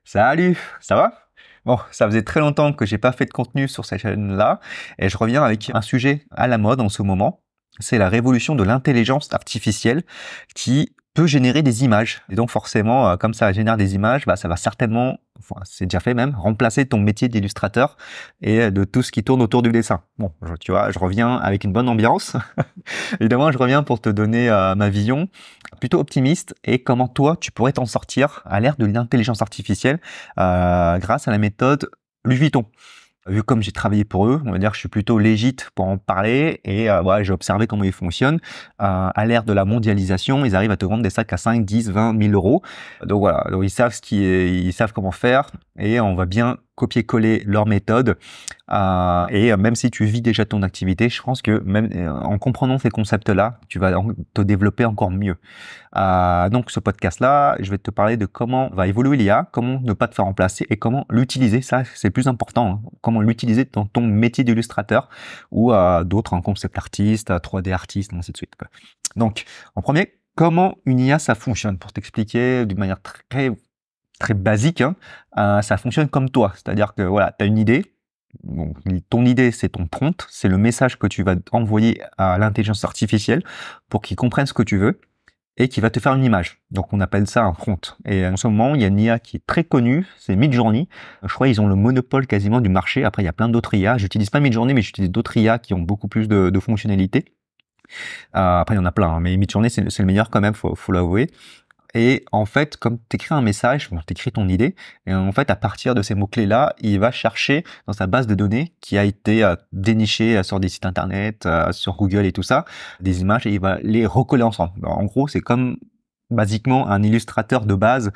Salut, ça va? Bon, ça faisait très longtemps que j'ai pas fait de contenu sur cette chaîne-là et je reviens avec un sujet à la mode en ce moment. C'est la révolution de l'intelligence artificielle qui peut générer des images. Et donc forcément, comme ça génère des images, bah, ça va certainement, enfin, c'est déjà fait même, remplacer ton métier d'illustrateur et de tout ce qui tourne autour du dessin. Bon, tu vois, je reviens avec une bonne ambiance. Évidemment, je reviens pour te donner ma vision plutôt optimiste et comment toi, tu pourrais t'en sortir à l'ère de l'intelligence artificielle grâce à la méthode Louis Vuitton. Vu comme j'ai travaillé pour eux, on va dire que je suis plutôt légite pour en parler et voilà, j'ai observé comment ils fonctionnent. À l'ère de la mondialisation, ils arrivent à te vendre des sacs à 5, 10, 20 000 euros. Donc voilà, donc ils savent ils savent comment faire et on va bien copier-coller leur méthode. Même si tu vis déjà ton activité, je pense que même en comprenant ces concepts-là, tu vas te développer encore mieux. Donc ce podcast-là, je vais te parler de comment va évoluer l'IA, comment ne pas te faire remplacer et comment l'utiliser. Ça, c'est le plus important. Hein. Comment l'utiliser dans ton métier d'illustrateur ou d'autres, en concept artiste, 3D artiste, ainsi de suite. Quoi. Donc, en premier, comment une IA ça fonctionne? Pour t'expliquer d'une manière très basique, hein, ça fonctionne comme toi. C'est-à-dire que voilà, tu as une idée. Donc, ton idée, c'est ton prompt, c'est le message que tu vas envoyer à l'intelligence artificielle pour qu'il comprenne ce que tu veux et qui va te faire une image. Donc on appelle ça un prompt. Et en ce moment, il y a une IA qui est très connue, c'est Midjourney. Je crois qu'ils ont le monopole quasiment du marché. Après, il y a plein d'autres IA. J'utilise pas Midjourney, mais j'utilise d'autres IA qui ont beaucoup plus de fonctionnalités. Après, il y en a plein, hein, mais Midjourney, c'est le meilleur quand même, faut l'avouer. Et en fait, comme tu écris un message, bon, tu écris ton idée, et en fait, à partir de ces mots-clés-là, il va chercher dans sa base de données qui a été dénichée sur des sites internet, sur Google et tout ça, des images, et il va les recoller ensemble. En gros, c'est comme basiquement un illustrateur de base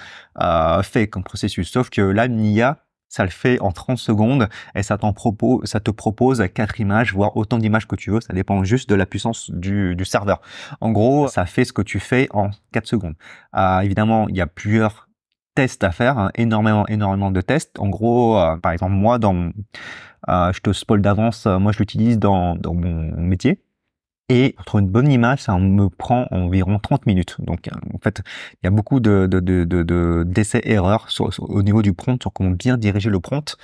fait comme processus. Sauf que là, une IA, ça le fait en 30 secondes et ça te propose 4 images, voire autant d'images que tu veux. Ça dépend juste de la puissance du serveur. En gros, ça fait ce que tu fais en 4 secondes. Évidemment, il y a plusieurs tests à faire, hein, énormément de tests. En gros, par exemple, moi, je te spoil d'avance, moi je l'utilise dans mon métier. Et pour trouver une bonne image, ça me prend environ 30 minutes. Donc, en fait, il y a beaucoup d'essais-erreurs au niveau du prompt, sur comment bien diriger le prompt.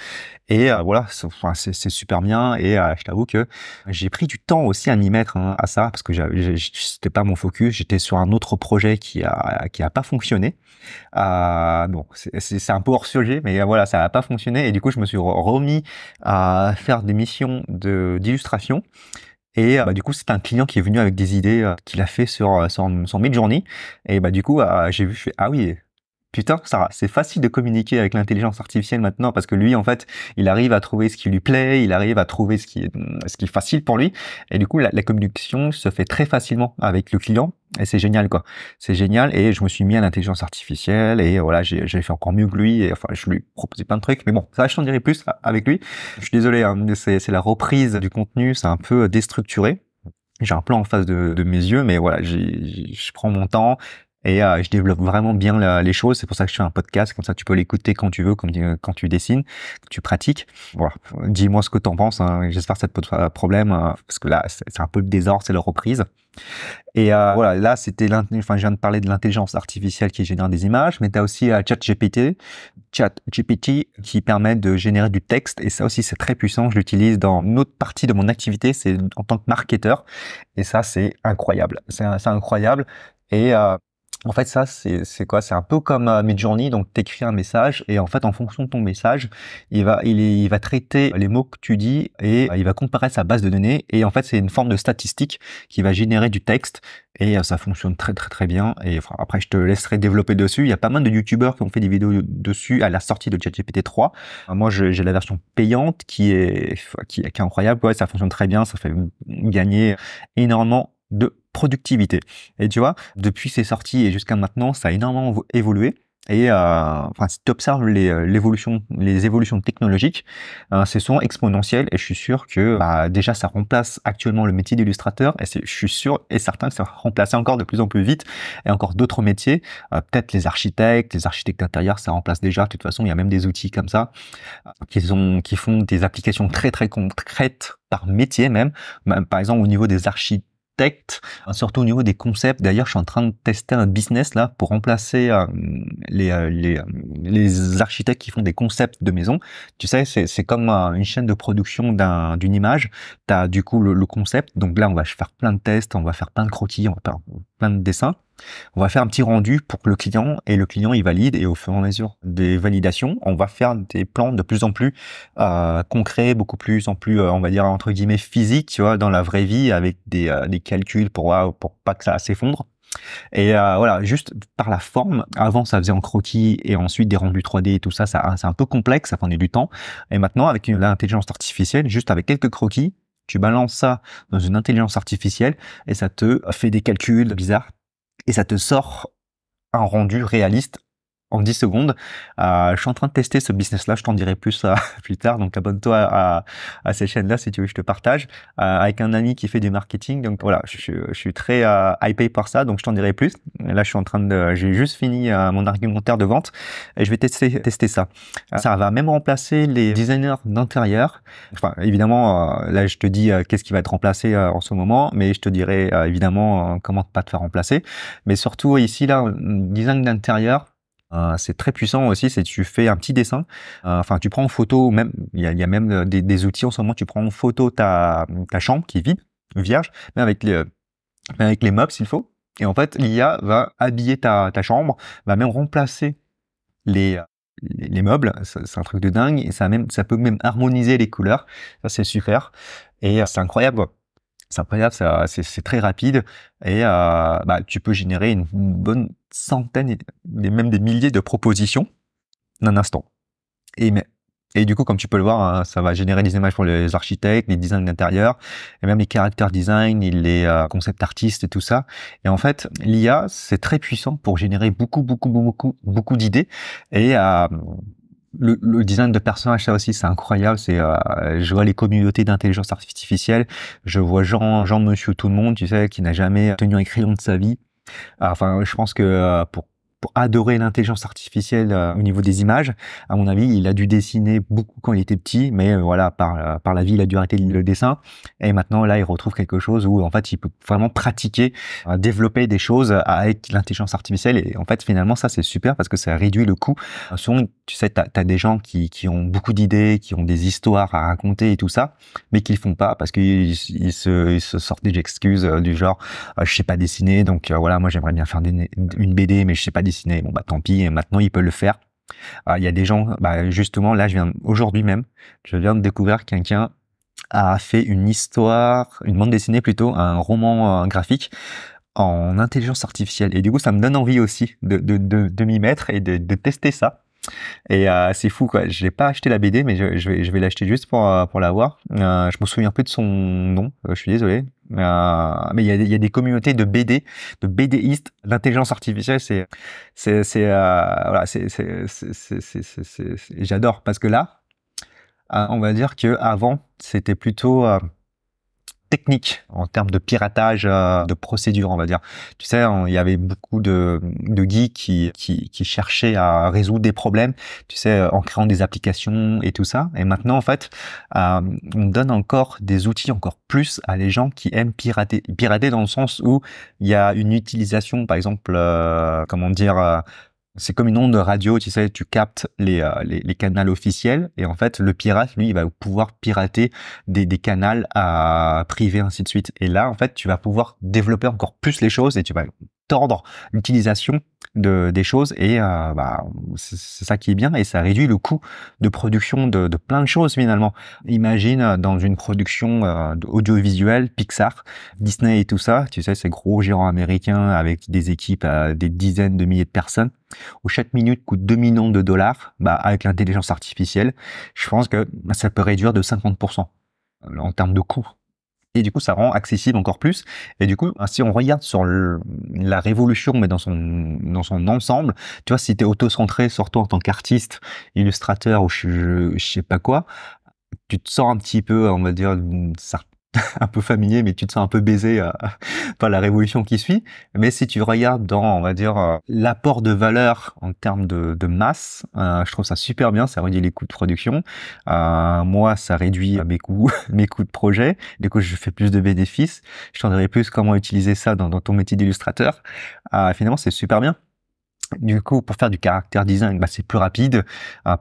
Et voilà, c'est super bien. Et je t'avoue que j'ai pris du temps aussi à m'y mettre hein, à ça, parce que c'était pas mon focus. J'étais sur un autre projet qui a pas fonctionné. Bon, c'est un peu hors sujet, mais voilà, ça a pas fonctionné. Et du coup, je me suis remis à faire des missions d'illustration. Et du coup, c'est un client qui est venu avec des idées qu'il a fait sur son Midjourney. Et du coup, j'ai vu, je fais, ah oui, putain, ça, c'est facile de communiquer avec l'intelligence artificielle maintenant parce que lui, en fait, il arrive à trouver ce qui lui plaît, il arrive à trouver ce qui est facile pour lui. Et du coup, la communication se fait très facilement avec le client. Et c'est génial, quoi. C'est génial. Et je me suis mis à l'intelligence artificielle et voilà, j'ai fait encore mieux que lui. Et enfin, je lui ai proposé plein de trucs. Mais bon, ça, je t'en dirai plus avec lui. Je suis désolé, hein, mais c'est la reprise du contenu. C'est un peu déstructuré. J'ai un plan en face de mes yeux, mais voilà, je prends mon temps et je développe vraiment bien les choses. C'est pour ça que je fais un podcast, comme ça tu peux l'écouter quand tu veux, comme quand tu dessines, quand tu pratiques. Voilà, dis-moi ce que t'en penses. Hein. J'espère que ça te pose pas de problème, parce que là, c'est un peu le désordre, c'est la reprise. Et voilà, là, je viens de parler de l'intelligence artificielle qui génère des images, mais tu as aussi ChatGPT qui permet de générer du texte. Et ça aussi, c'est très puissant. Je l'utilise dans une autre partie de mon activité, c'est en tant que marketeur. Et ça, c'est incroyable. C'est incroyable. Et en fait, ça, c'est quoi? C'est un peu comme Midjourney. Donc, t'écris un message et en fait, en fonction de ton message, il va traiter les mots que tu dis et il va comparer sa base de données. Et en fait, c'est une forme de statistique qui va générer du texte et ça fonctionne très bien. Et enfin, après, je te laisserai développer dessus. Il y a pas mal de youtubeurs qui ont fait des vidéos dessus à la sortie de ChatGPT 3. Moi, j'ai la version payante qui est incroyable. Ouais, ça fonctionne très bien. Ça fait gagner énormément de productivité. Et tu vois, depuis ses sorties et jusqu'à maintenant, ça a énormément évolué. Et enfin, si tu observes les évolutions technologiques, c'est souvent exponentiel. Et je suis sûr que déjà, ça remplace actuellement le métier d'illustrateur. Et je suis sûr et certain que ça va remplacer encore de plus en plus vite et encore d'autres métiers. Peut-être les architectes d'intérieur, ça remplace déjà. De toute façon, il y a même des outils comme ça qui font des applications très concrètes par métier même. Par exemple, au niveau des architectes architectes, surtout au niveau des concepts. D'ailleurs, je suis en train de tester un business là pour remplacer les architectes qui font des concepts de maison. Tu sais, c'est comme une chaîne de production d'une image. Tu as du coup le concept. Donc là, on va faire plein de tests, on va faire plein de croquis, on va faire plein de dessins. On va faire un petit rendu pour le client et le client il valide, et au fur et à mesure des validations, on va faire des plans de plus en plus concrets, beaucoup plus en plus on va dire entre guillemets physiques, tu vois, dans la vraie vie, avec des calculs pour pas que ça s'effondre. Et voilà, juste par la forme. Avant ça faisait en croquis et ensuite des rendus 3D et tout ça, c'est un peu complexe, ça prenait du temps. Et maintenant avec l'intelligence artificielle, juste avec quelques croquis, tu balances ça dans une intelligence artificielle et ça te fait des calculs bizarres et ça te sort un rendu réaliste en 10 secondes. Je suis en train de tester ce business-là, je t'en dirai plus plus tard, donc abonne-toi à ces chaînes-là si tu veux, je te partage, avec un ami qui fait du marketing. Donc voilà, je suis très hypé par ça, donc je t'en dirai plus. Là, j'ai juste fini mon argumentaire de vente et je vais tester ça. Ça va même remplacer les designers d'intérieur. Enfin, évidemment, là, je te dis qu'est-ce qui va être remplacé en ce moment, mais je te dirai évidemment comment pas te faire remplacer. Mais surtout ici, là, design d'intérieur, c'est très puissant aussi, c'est tu fais un petit dessin, enfin tu prends en photo, même il y a même des outils en ce moment, tu prends en photo ta chambre qui est vide, vierge, même avec les meubles s'il faut, et en fait l'IA va habiller ta chambre, va même remplacer les meubles, c'est un truc de dingue, et ça peut même harmoniser les couleurs, ça c'est super, et c'est incroyable quoi. C'est incroyable, c'est très rapide, et tu peux générer une bonne centaine, et même des milliers de propositions d'un instant. Et du coup, comme tu peux le voir, hein, ça va générer des images pour les architectes, les designs d'intérieur, et même les character design, et les concept artistes et tout ça. Et en fait, l'IA, c'est très puissant pour générer beaucoup d'idées. Et le design de personnages, ça aussi, c'est incroyable. Je vois les communautés d'intelligence artificielle, je vois Jean Monsieur Tout le monde, tu sais, qui n'a jamais tenu un crayon de sa vie. Enfin, je pense que pour adorer l'intelligence artificielle au niveau des images, à mon avis, il a dû dessiner beaucoup quand il était petit, mais voilà, par la vie, il a dû arrêter le dessin. Et maintenant, là, il retrouve quelque chose où, en fait, il peut vraiment pratiquer, développer des choses avec l'intelligence artificielle. Et en fait, finalement, ça, c'est super parce que ça réduit le coût. Souvent, tu sais, t'as des gens qui ont beaucoup d'idées, qui ont des histoires à raconter et tout ça, mais qui le font pas parce qu'ils se sortent des excuses du genre, je sais pas dessiner, donc voilà, moi, j'aimerais bien faire une BD, mais je sais pas dessiner. Bon, bah, tant pis. Et maintenant, il peut le faire. Il y a des gens, justement, là, aujourd'hui même, je viens de découvrir que quelqu'un a fait une histoire, une bande dessinée plutôt, un roman graphique en intelligence artificielle. Et du coup, ça me donne envie aussi de m'y mettre et de tester ça. Et c'est fou quoi. J'ai pas acheté la BD, mais je vais l'acheter juste pour la voir. Je me souviens plus de son nom. Je suis désolé. Mais il y a des communautés de BD, de BDistes. L'intelligence artificielle, voilà, j'adore parce que là, on va dire que avant, c'était plutôt technique en termes de piratage, de procédure, on va dire. Tu sais, il y avait beaucoup de geeks qui cherchaient à résoudre des problèmes, tu sais, en créant des applications et tout ça. Et maintenant, en fait, on donne encore des outils encore plus à les gens qui aiment pirater. Pirater dans le sens où il y a une utilisation, par exemple, comment dire, c'est comme une onde de radio, tu sais, tu captes les canaux officiels, et en fait, le pirate, lui, il va pouvoir pirater des canaux privés, ainsi de suite. Et là, en fait, tu vas pouvoir développer encore plus les choses et tu vas tordre l'utilisation des choses, et c'est ça qui est bien, et ça réduit le coût de production de plein de choses finalement. Imagine dans une production audiovisuelle, Pixar, Disney et tout ça, tu sais, ces gros géants américains avec des équipes à des dizaines de milliers de personnes, où chaque minute coûte 2 millions de dollars, avec l'intelligence artificielle, je pense que ça peut réduire de 50% en termes de coût. Et du coup, ça rend accessible encore plus. Et du coup, si on regarde sur la révolution, mais dans son ensemble, tu vois, si tu es auto-centré sur toi en tant qu'artiste, illustrateur ou je sais pas quoi, tu te sens un petit peu, on va dire, un peu familier, mais tu te sens un peu baisé par la révolution qui suit. Mais si tu regardes dans, on va dire, l'apport de valeur en termes de masse, je trouve ça super bien. Ça réduit les coûts de production. Moi, ça réduit mes coûts, mes coûts de projet. Du coup, je fais plus de bénéfices. Je t'en dirai plus comment utiliser ça dans ton métier d'illustrateur. Finalement, c'est super bien. Du coup, pour faire du caractère design, bah, c'est plus rapide.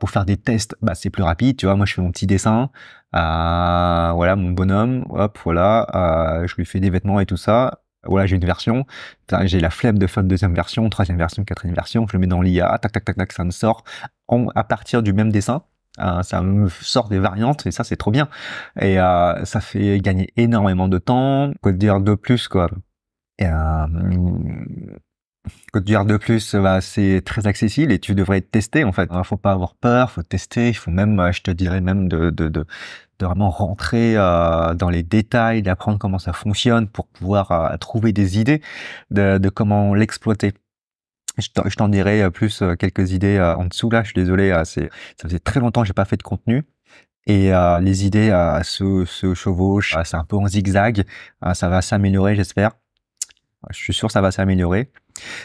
Pour faire des tests, bah, c'est plus rapide. Tu vois, moi, je fais mon petit dessin. Voilà, mon bonhomme. Hop, voilà. Je lui fais des vêtements et tout ça. Voilà, j'ai une version. Putain, j'ai la flemme de faire une deuxième version, troisième version, quatrième version. Je le mets dans l'IA. Tac, tac, tac, tac. Ça me sort à partir du même dessin. Ça me sort des variantes et ça, c'est trop bien. Et ça fait gagner énormément de temps. Quoi dire de plus, quoi. Et, Côte d'Ivoire de plus, bah, c'est très accessible et tu devrais tester en fait. Faut pas avoir peur, faut tester, il faut même, je te dirais même de vraiment rentrer dans les détails, d'apprendre comment ça fonctionne pour pouvoir trouver des idées de comment l'exploiter. Je t'en dirai plus quelques idées en dessous là. Je suis désolé, ça faisait très longtemps que j'ai pas fait de contenu. Et les idées se chevauchent, c'est un peu en zigzag. Ça va s'améliorer, j'espère. Je suis sûr que ça va s'améliorer.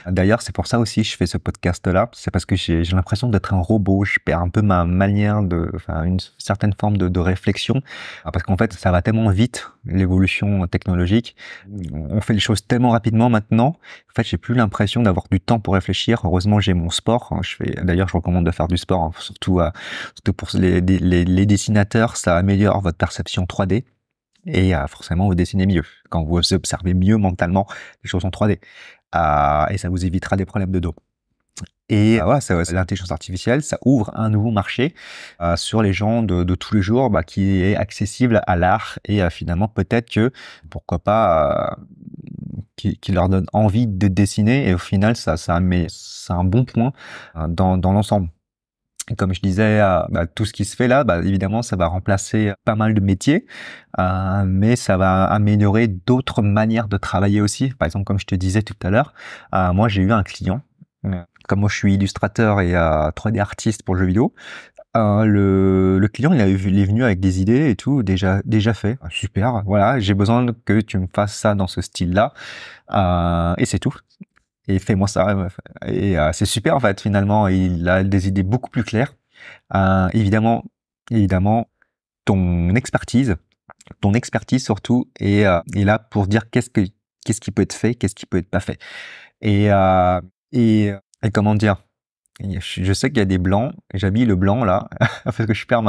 D'ailleurs, c'est pour ça aussi que je fais ce podcast-là. C'est parce que j'ai l'impression d'être un robot. Je perds un peu ma manière enfin, une certaine forme de réflexion. Parce qu'en fait, ça va tellement vite, l'évolution technologique. On fait les choses tellement rapidement maintenant. En fait, j'ai plus l'impression d'avoir du temps pour réfléchir. Heureusement, j'ai mon sport. D'ailleurs, je recommande de faire du sport, surtout pour les dessinateurs. Ça améliore votre perception 3D. Et forcément, vous dessinez mieux. Quand vous observez mieux mentalement les choses en 3D. Et ça vous évitera des problèmes de dos. Et ouais, l'intelligence artificielle, ça ouvre un nouveau marché sur les gens de tous les jours, bah, qui est accessible à l'art et finalement peut-être que, pourquoi pas, qui leur donne envie de dessiner et au final, c'est un bon point dans l'ensemble. Et comme je disais, bah, tout ce qui se fait là, bah, évidemment, ça va remplacer pas mal de métiers, mais ça va améliorer d'autres manières de travailler aussi. Par exemple, comme je te disais tout à l'heure, moi, j'ai eu un client. Comme moi, je suis illustrateur et 3D artiste pour le jeu vidéo. Le client, il est venu avec des idées et tout, déjà fait. Super, voilà, j'ai besoin que tu me fasses ça dans ce style-là. Et c'est tout. Et fais-moi ça. Et c'est super en fait. Finalement, il a des idées beaucoup plus claires. Évidemment, ton expertise surtout est là pour dire qu'est-ce qui peut être fait, qu'est-ce qui peut être pas fait. Et et comment dire. Je sais qu'il y a des blancs, j'habille le blanc là, parce que je perds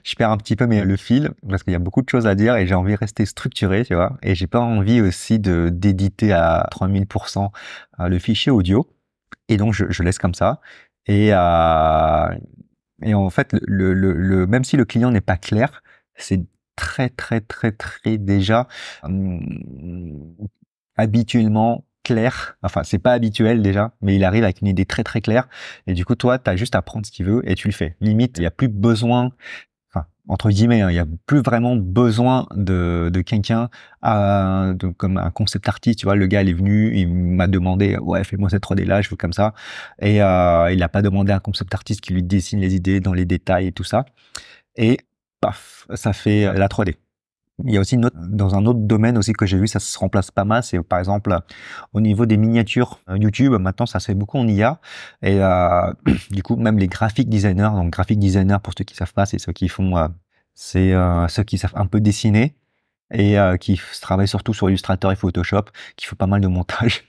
je perds un petit peu le fil, parce qu'il y a beaucoup de choses à dire et j'ai envie de rester structuré, tu vois, et j'ai pas envie aussi d'éditer à 3000% le fichier audio, et donc je laisse comme ça, et en fait, même si le client n'est pas clair, c'est très très très très déjà habituellement clair. Enfin, c'est pas habituel déjà, mais il arrive avec une idée très très claire. Et du coup, toi, t'as juste à prendre ce qu'il veut et tu le fais. Limite, il y a plus besoin, enfin, entre guillemets, hein, il y a plus vraiment besoin de quelqu'un comme un concept artiste. Tu vois, le gars, il est venu, il m'a demandé, ouais, fais-moi cette 3D là, je veux comme ça. Et il a pas demandé à un concept artiste qui lui dessine les idées dans les détails et tout ça. Et paf, ça fait la 3D. Il y a aussi dans un autre domaine aussi que j'ai vu, ça se remplace pas mal, c'est par exemple au niveau des miniatures YouTube. Maintenant, ça se fait beaucoup en IA et du coup, même les graphic designers. Donc, graphic designer, pour ceux qui savent pas, c'est ceux qui font, ceux qui savent un peu dessiner et qui travaillent surtout sur Illustrator et Photoshop, qui font pas mal de montage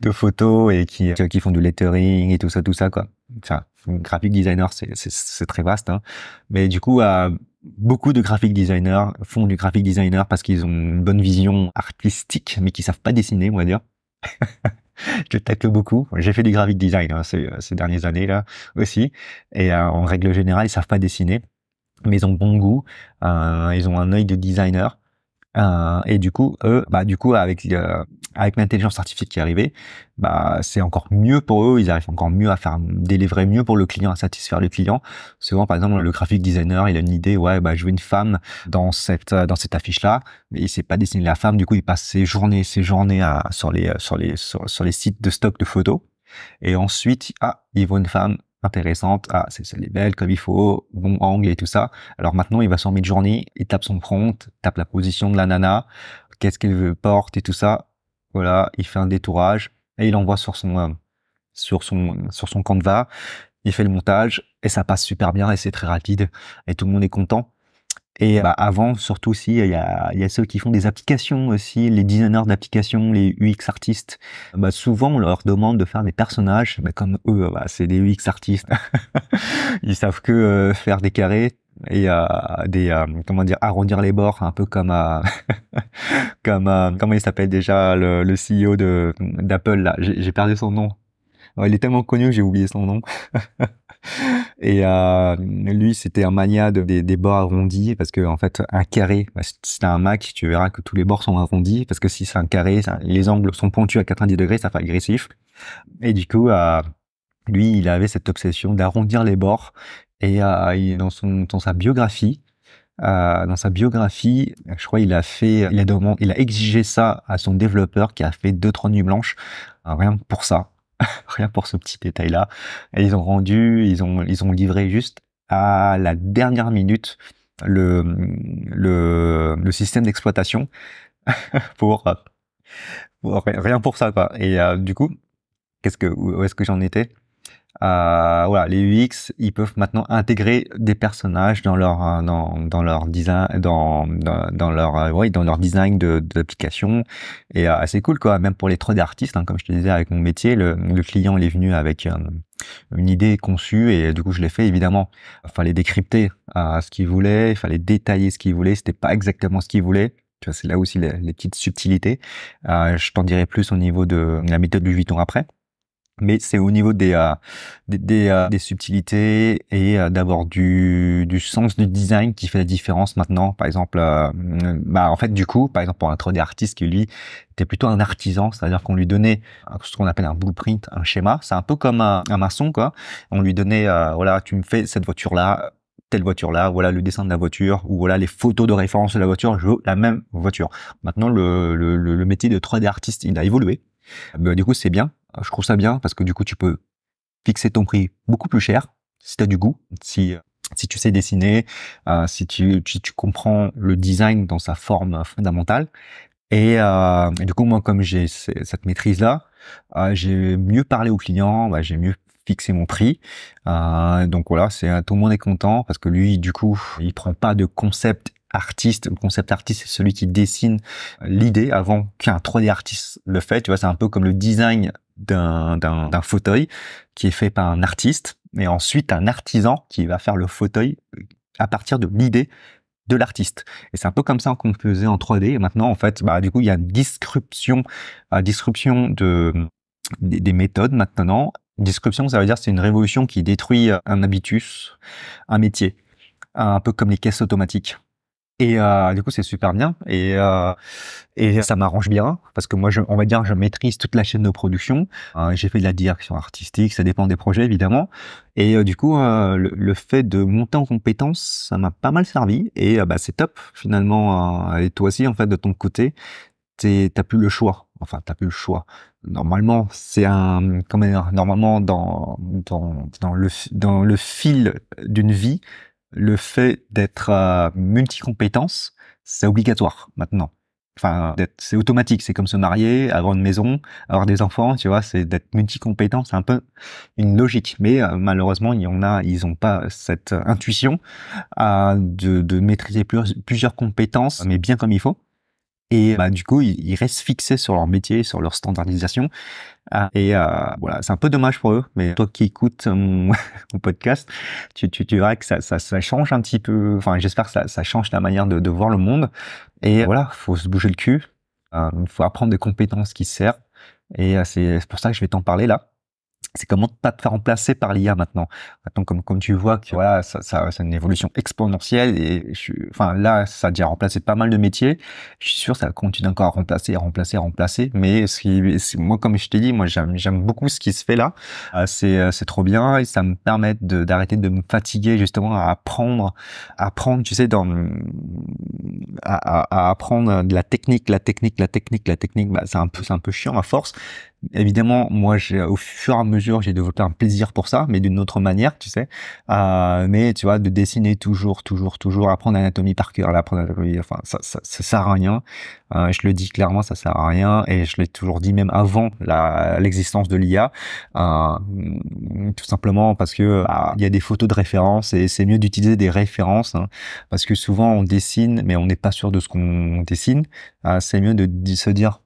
de photos et qui font du lettering et tout ça quoi. Enfin, graphic designer, c'est très vaste, hein. Mais du coup, beaucoup de graphic designers font du graphic designer parce qu'ils ont une bonne vision artistique, mais qui savent pas dessiner, on va dire. Je tacle beaucoup. J'ai fait du graphic design ces dernières années là aussi, et en règle générale, ils savent pas dessiner, mais ils ont bon goût. Ils ont un œil de designer. Et du coup, avec l'intelligence artificielle qui est arrivée, bah, c'est encore mieux pour eux. Ils arrivent encore mieux à faire délivrer mieux pour le client, à satisfaire le client. Souvent, par exemple, le graphic designer, il a une idée, ouais, bah, je veux une femme dans cette affiche-là, mais il sait pas dessiner la femme. Du coup, il passe ses journées sur les sites de stock de photos. Et ensuite, il voit une femme. intéressante. Ah, elle est belle comme il faut, bon angle et tout ça. Alors maintenant, il va sur Midjourney, il tape son prompt, tape la position de la nana, qu'est-ce qu'elle veut porte et tout ça. Voilà, il fait un détourage et il envoie sur son Canva. Il fait le montage et ça passe super bien et c'est très rapide et tout le monde est content. Et bah, avant, surtout aussi, il y a ceux qui font des applications aussi, les designers d'applications, les UX artistes. Bah, souvent, on leur demande de faire des personnages, bah, comme eux, bah, c'est des UX artistes. Ils savent que faire des carrés et comment dire, arrondir les bords, un peu comme comme comment il s'appelle déjà le CEO de d'Apple là. J'ai perdu son nom. Ouais, il est tellement connu que j'ai oublié son nom. Et lui, c'était un mania des bords arrondis parce que en fait, un carré, bah, si t'as un Mac, tu verras que tous les bords sont arrondis parce que si c'est un carré, les angles sont pointus à 90 degrés, ça fait agressif. Et du coup, lui, il avait cette obsession d'arrondir les bords. Et dans sa biographie, je crois il a exigé ça à son développeur qui a fait 2-3 nuits blanches, rien que pour ça. Rien pour ce petit détail-là. Et ils ont livré juste à la dernière minute le système d'exploitation pour, rien pour ça, quoi. Et du coup, où est-ce que j'en étais? Voilà, les UX, ils peuvent maintenant intégrer des personnages dans leur design, dans leur design d'application. Et c'est cool, quoi. Même pour les 3D artistes, hein, comme je te disais avec mon métier, le client il est venu avec une idée conçue et du coup je l'ai fait évidemment. Il fallait décrypter ce qu'il voulait, il fallait détailler ce qu'il voulait. C'était pas exactement ce qu'il voulait. Tu vois, c'est là aussi les petites subtilités. Je t'en dirai plus au niveau de la méthode du Vuitton après. Mais c'est au niveau des subtilités et d'avoir du sens du design qui fait la différence maintenant. Par exemple, bah en fait du coup, par exemple pour un 3D artiste qui lui était plutôt un artisan, c'est-à-dire qu'on lui donnait ce qu'on appelle un blueprint, un schéma. C'est un peu comme un maçon quoi. On lui donnait voilà, tu me fais cette voiture là, telle voiture là, voilà le dessin de la voiture ou voilà les photos de référence de la voiture, je veux la même voiture. Maintenant le métier de 3D artiste il a évolué. Bah, du coup c'est bien. Je trouve ça bien parce que du coup, tu peux fixer ton prix beaucoup plus cher si tu as du goût, si tu sais dessiner, si tu comprends le design dans sa forme fondamentale. Et du coup, moi, comme j'ai cette maîtrise-là, j'ai mieux parlé aux clients, bah, j'ai mieux fixé mon prix. Donc voilà, tout le monde est content parce que lui, du coup, il prend pas de concept artiste. Le concept artiste, c'est celui qui dessine l'idée avant qu'un 3D artiste le fait. Tu vois, c'est un peu comme le design d'un fauteuil qui est fait par un artiste et ensuite un artisan qui va faire le fauteuil à partir de l'idée de l'artiste. Et c'est un peu comme ça qu'on faisait en 3D. Et maintenant, en fait, bah, du coup, il y a une disruption des méthodes maintenant. Disruption, ça veut dire c'est une révolution qui détruit un habitus, un métier, un peu comme les caisses automatiques. Et du coup, c'est super bien et ça m'arrange bien parce que moi, on va dire, je maîtrise toute la chaîne de production. J'ai fait de la direction artistique, ça dépend des projets évidemment. Et du coup, le fait de monter en compétences, ça m'a pas mal servi et bah, c'est top finalement. Et toi aussi, en fait, de ton côté, t'as plus le choix. Enfin, t'as plus le choix. Normalement, comment dire, normalement dans le fil d'une vie, le fait d'être multi-compétences, c'est obligatoire maintenant. Enfin, c'est automatique, c'est comme se marier, avoir une maison, avoir des enfants, tu vois, c'est d'être multi-compétent, c'est un peu une logique. Mais malheureusement, ils ont pas cette intuition de maîtriser plusieurs compétences, mais bien comme il faut. Et bah, du coup, ils restent fixés sur leur métier, sur leur standardisation. Voilà, c'est un peu dommage pour eux, mais toi qui écoutes mon podcast, tu verras que ça change un petit peu. Enfin, j'espère que ça change ta manière de voir le monde. Et voilà, faut se bouger le cul. Faut apprendre des compétences qui servent. Et c'est pour ça que je vais t'en parler là. C'est comment pas te faire remplacer par l'IA maintenant. Maintenant, comme tu vois que voilà, c'est une évolution exponentielle et enfin là, ça a déjà remplacé pas mal de métiers. Je suis sûr que ça va continuer encore à remplacer. Mais moi, comme je t'ai dit, moi j'aime beaucoup ce qui se fait là. C'est trop bien et ça me permet d'arrêter de me fatiguer justement à apprendre, tu sais, à apprendre de la technique. Bah, c'est un peu chiant à force. Évidemment, moi, au fur et à mesure mesure, j'ai développé un plaisir pour ça, mais d'une autre manière, tu sais. Mais tu vois, de dessiner toujours, apprendre l'anatomie par cœur, apprendre l'anatomie, enfin, ça sert à rien. Je le dis clairement, ça sert à rien, et je l'ai toujours dit même avant l'existence de l'IA, tout simplement parce que il y a des photos de référence, et c'est mieux d'utiliser des références, hein, parce que souvent on dessine, mais on n'est pas sûr de ce qu'on dessine. C'est mieux de se dire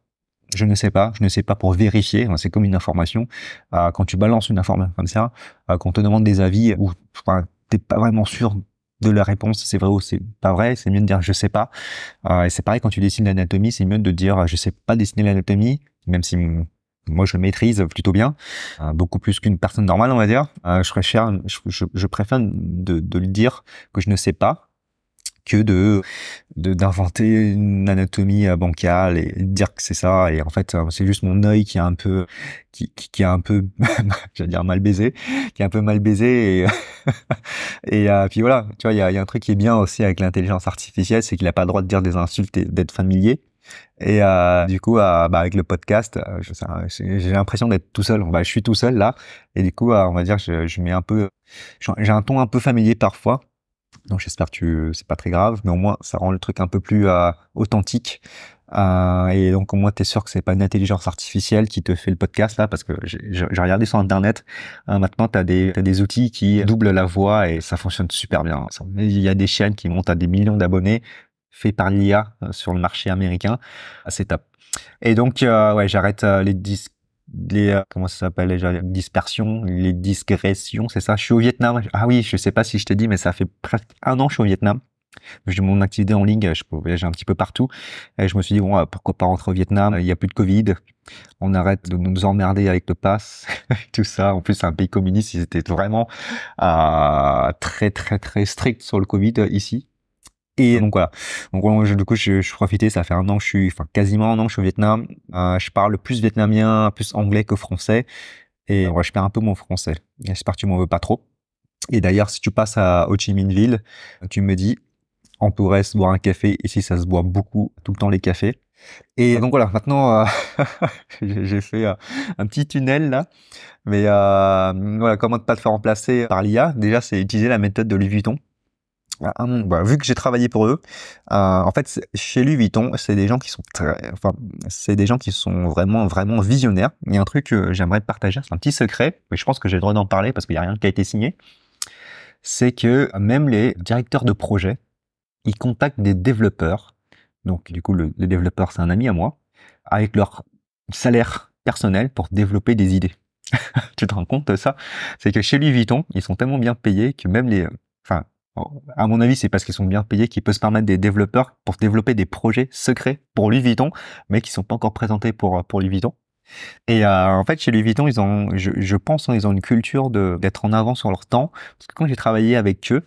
je ne sais pas pour vérifier. C'est comme une information. Quand tu balances une information comme ça, quand on te demande des avis ou enfin, t'es pas vraiment sûr de la réponse, c'est vrai ou c'est pas vrai, c'est mieux de dire je sais pas. Et c'est pareil quand tu dessines l'anatomie, c'est mieux de dire je sais pas dessiner l'anatomie, même si moi je maîtrise plutôt bien, beaucoup plus qu'une personne normale, on va dire. Je préfère de le dire que je ne sais pas, que d'inventer une anatomie bancale et dire que c'est ça, et en fait c'est juste mon œil qui est un peu qui est un peu j'allais dire mal baisé, qui est un peu mal baisé, et et puis voilà, tu vois, il y a un truc qui est bien aussi avec l'intelligence artificielle, c'est qu'il a pas le droit de dire des insultes et d'être familier. Et du coup, avec le podcast, j'ai l'impression d'être tout seul. Je suis tout seul là, et du coup, on va dire, je mets un peu, j'ai un ton un peu familier parfois. Donc j'espère que c'est pas très grave, mais au moins ça rend le truc un peu plus authentique. Et donc au moins t'es sûr que c'est pas une intelligence artificielle qui te fait le podcast là, parce que j'ai regardé sur internet. Maintenant t'as des outils qui doublent la voix et ça fonctionne super bien. Il y a des chaînes qui montent à des millions d'abonnés, fait par l'IA sur le marché américain. C'est top. Et donc ouais, j'arrête comment ça s'appelle déjà, les dispersions, les digressions, c'est ça. Je suis au Vietnam. Ah oui, je sais pas si je t'ai dit, mais ça fait presque 1 an que je suis au Vietnam. J'ai mon activité en ligne, je peux voyager un petit peu partout. Et je me suis dit, bon, pourquoi pas rentrer au Vietnam? Il y a plus de Covid. On arrête de nous emmerder avec le pass, tout ça. En plus, c'est un pays communiste. Ils étaient vraiment très, très, très stricts sur le Covid ici. Et donc voilà. Donc du coup, je profitais. Ça fait 1 an que je suis, enfin quasiment 1 an que je suis au Vietnam. Je parle plus vietnamien, plus anglais que français. Et ouais, je perds un peu mon français. J'espère que tu m'en veux pas trop. Et d'ailleurs, si tu passes à Ho Chi Minh Ville, tu me dis, on pourrait se boire un café. Ici, ça se boit beaucoup, tout le temps les cafés. Et donc voilà, maintenant, j'ai fait un petit tunnel là. Mais voilà, comment ne pas te faire remplacer par l'IA? Déjà, c'est utiliser la méthode de Louis Vuitton. Vu que j'ai travaillé pour eux, en fait, chez Louis Vuitton, c'est des gens qui sont c'est des gens qui sont vraiment, vraiment visionnaires. Il y a un truc que j'aimerais partager, c'est un petit secret, mais je pense que j'ai le droit d'en parler parce qu'il n'y a rien qui a été signé. C'est que même les directeurs de projet, ils contactent des développeurs. Donc, du coup, les développeurs, c'est un ami à moi, avec leur salaire personnel pour développer des idées. Tu te rends compte de ça? C'est que chez Louis Vuitton, ils sont tellement bien payés que même à mon avis, c'est parce qu'ils sont bien payés qu'ils peuvent se permettre des développeurs pour développer des projets secrets pour Louis Vuitton, mais qui sont pas encore présentés pour Louis Vuitton. Et en fait, chez Louis Vuitton, je pense, ils ont une culture d'être en avance sur leur temps. Parce que quand j'ai travaillé avec eux,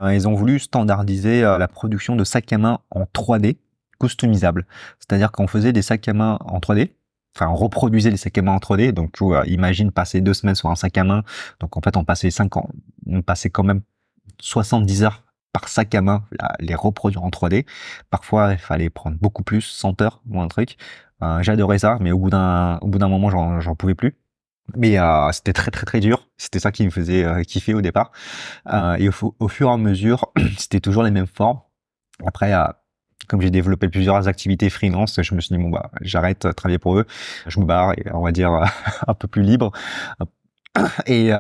ils ont voulu standardiser la production de sacs à main en 3D customisables. C'est-à-dire qu'on faisait des sacs à main en 3D. Enfin, on reproduisait les sacs à main en 3D. Donc, tu vois, imagine passer 2 semaines sur un sac à main. Donc, en fait, on passait 5 ans. On passait quand même 70 heures par sac à main à les reproduire en 3D. Parfois, il fallait prendre beaucoup plus, 100 heures ou un truc. J'adorais ça, mais au bout d'un moment, j'en pouvais plus. Mais c'était très très très dur. C'était ça qui me faisait kiffer au départ. Et au fur et à mesure, c'était toujours les mêmes formes. Après, comme j'ai développé plusieurs activités freelance, je me suis dit bon j'arrête de travailler pour eux, je me barre et on va dire un peu plus libre. Et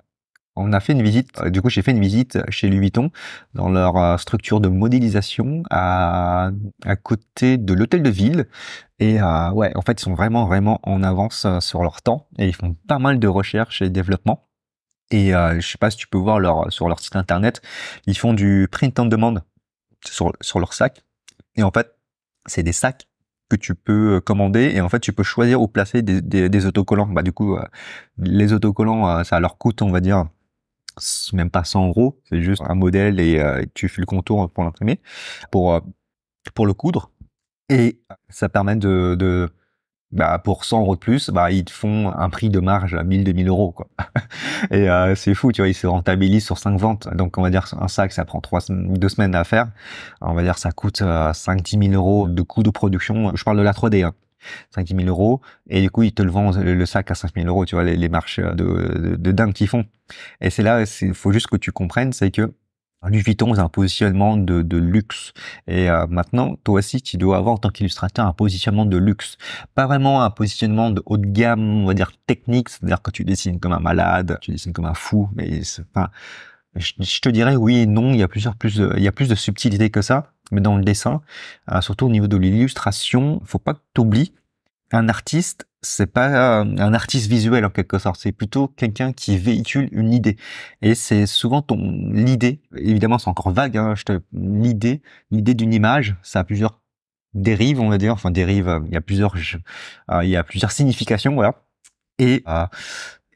on a fait une visite, du coup j'ai fait une visite chez Louis Vuitton dans leur structure de modélisation à côté de l'hôtel de ville. Et ouais, en fait ils sont vraiment vraiment en avance sur leur temps et ils font pas mal de recherches et développement. Et je sais pas si tu peux voir sur leur site internet, ils font du print on demand sur leurs sacs. Et en fait, c'est des sacs que tu peux commander et en fait tu peux choisir où placer des autocollants. Du coup, les autocollants, ça leur coûte, on va dire, même pas 100 €, c'est juste un modèle et tu fais le contour pour l'imprimer, pour le coudre. Et ça permet pour 100 € de plus, ils te font un prix de marge à 1000-2000 € quoi. Et c'est fou, tu vois, ils se rentabilisent sur 5 ventes. Donc on va dire un sac, ça prend 2 semaines à faire. On va dire ça coûte 5-10 000 € de coût de production. Je parle de la 3D. Hein. 5-10 000 euros, et du coup, ils te le vendent le sac à 5 000 euros, tu vois, les marches de dingue qu'ils font. Et c'est là, il faut juste que tu comprennes, c'est que Louis Vuitton, c'est un positionnement de luxe. Et maintenant, toi aussi, tu dois avoir en tant qu'illustrateur un positionnement de luxe. Pas vraiment un positionnement de haut de gamme, on va dire technique, c'est-à-dire que tu dessines comme un malade, tu dessines comme un fou. Mais enfin, je te dirais oui et non, il y a il y a plus de subtilité que ça. Mais dans le dessin, surtout au niveau de l'illustration, faut pas que tu oublies un artiste, c'est pas un artiste visuel en quelque sorte, c'est plutôt quelqu'un qui véhicule une idée. Et c'est souvent l'idée, évidemment c'est encore vague, hein, l'idée d'une image, ça a plusieurs dérives, on va dire, enfin dérives, il y a plusieurs significations, voilà. Et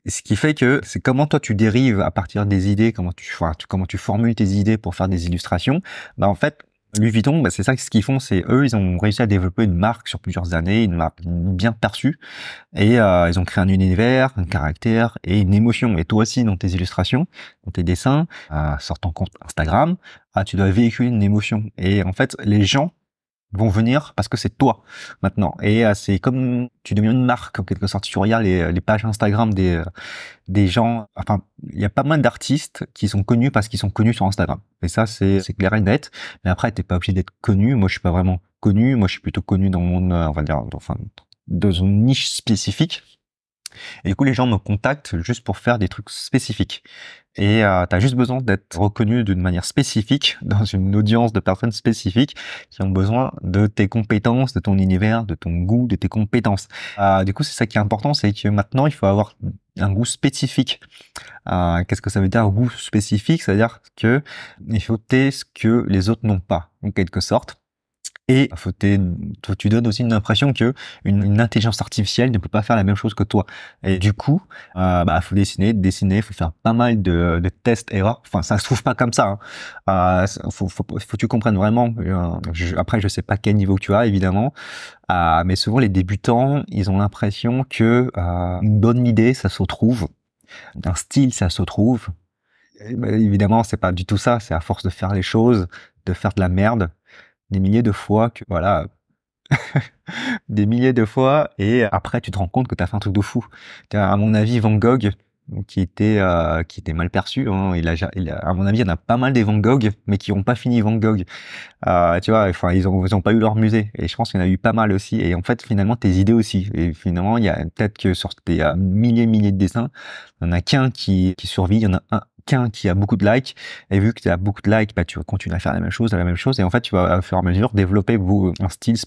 ce qui fait que c'est comment toi tu dérives à partir des idées, comment tu formules tes idées pour faire des illustrations. Bah en fait, Louis Vuitton, bah c'est ça, ce qu'ils font, c'est eux, ils ont réussi à développer une marque sur plusieurs années, une marque bien perçue, et ils ont créé un univers, un caractère et une émotion. Et toi aussi, dans tes illustrations, dans tes dessins, sur ton compte Instagram, tu dois véhiculer une émotion. Et en fait, les gens vont venir parce que c'est toi maintenant. Et c'est comme tu deviens une marque en quelque sorte. Tu regardes les pages Instagram des gens. Enfin, il y a pas mal d'artistes qui sont connus parce qu'ils sont connus sur Instagram. Et ça, c'est clair et net. Mais après, t'es pas obligé d'être connu. Moi, je suis pas vraiment connu. Moi, je suis plutôt connu dans mon, on va dire, enfin, dans une niche spécifique. Et du coup, les gens me contactent juste pour faire des trucs spécifiques. Et tu as juste besoin d'être reconnu d'une manière spécifique dans une audience de personnes spécifiques qui ont besoin de tes compétences, de ton univers, de ton goût, de tes compétences. Du coup, c'est ça qui est important, c'est que maintenant, il faut avoir un goût spécifique. Qu'est-ce que ça veut dire, un goût spécifique? C'est-à-dire que il faut ce que les autres n'ont pas, en quelque sorte. Et tu donnes aussi une impression que une intelligence artificielle ne peut pas faire la même chose que toi. Et du coup, faut dessiner, faut faire pas mal de tests erreurs. Enfin, ça se trouve pas comme ça. Faut que tu comprennes vraiment. Après, je sais pas quel niveau tu as évidemment, mais souvent les débutants, ils ont l'impression que une bonne idée, ça se trouve, un style, ça se trouve. Évidemment, c'est pas du tout ça. C'est à force de faire les choses, de faire de la merde des milliers de fois que voilà, des milliers de fois, et après tu te rends compte que tu as fait un truc de fou. À mon avis, Van Gogh, qui était mal perçu, hein, à mon avis, il y en a pas mal des Van Gogh, mais qui n'ont pas fini Van Gogh. Tu vois, enfin, ils ont pas eu leur musée, et je pense qu'il y en a eu pas mal aussi. Et en fait, finalement, tes idées aussi. Et finalement, il y a peut-être que sur tes milliers de dessins, il y en a qu'un qui survit, il y en a qu'un qui a beaucoup de likes, et vu que tu as beaucoup de likes, tu vas continuer à faire la même chose, et en fait, tu vas, au fur et à mesure, développer un style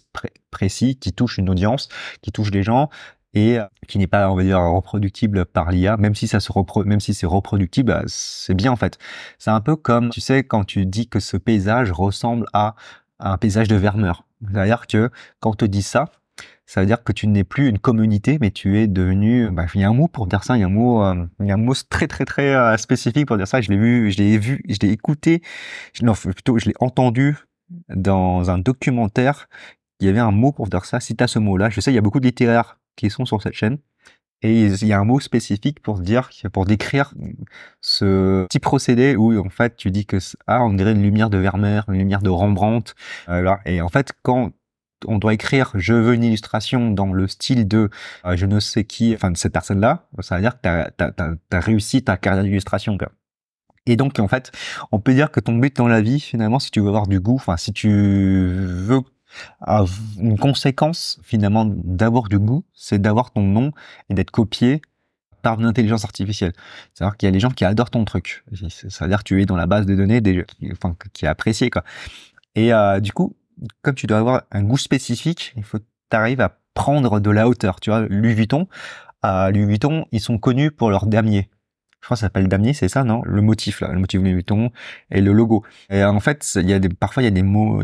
précis qui touche une audience, qui touche des gens, et qui n'est pas, on va dire, reproductible par l'IA, même si même si c'est reproductible, c'est bien en fait. C'est un peu comme, tu sais, quand tu dis que ce paysage ressemble à un paysage de Vermeer. C'est-à-dire que quand on te dit ça, ça veut dire que tu n'es plus une communauté, mais tu es devenu, il y a un mot pour dire ça, il y a un mot très spécifique pour dire ça. Je l'ai écouté, non, plutôt, je l'ai entendu dans un documentaire. Il y avait un mot pour dire ça. Si tu as ce mot-là, je sais, il y a beaucoup de littéraires qui sont sur cette chaîne. Et il y a un mot spécifique pour décrire ce petit procédé où, en fait, tu dis que, on dirait une lumière de Vermeer, une lumière de Rembrandt, voilà. Et en fait, quand on doit écrire je veux une illustration dans le style de je ne sais qui, enfin de cette personne-là, ça veut dire que t'as réussi ta carrière d'illustration, quoi. Et donc en fait, on peut dire que ton but dans la vie, finalement, si tu veux avoir du goût, enfin si tu veux une conséquence finalement d'avoir du goût, c'est d'avoir ton nom et d'être copié par une intelligence artificielle. C'est-à-dire qu'il y a des gens qui adorent ton truc. C'est-à-dire que tu es dans la base de données qui est apprécié, quoi. Et du coup, comme tu dois avoir un goût spécifique, il faut que tu arrives à prendre de la hauteur. Tu vois, Louis Vuitton, ils sont connus pour leur damier. Je crois que ça s'appelle damier, c'est ça, non? Le motif, là, le motif Louis Vuitton et le logo. Et en fait, parfois, il y a des mots,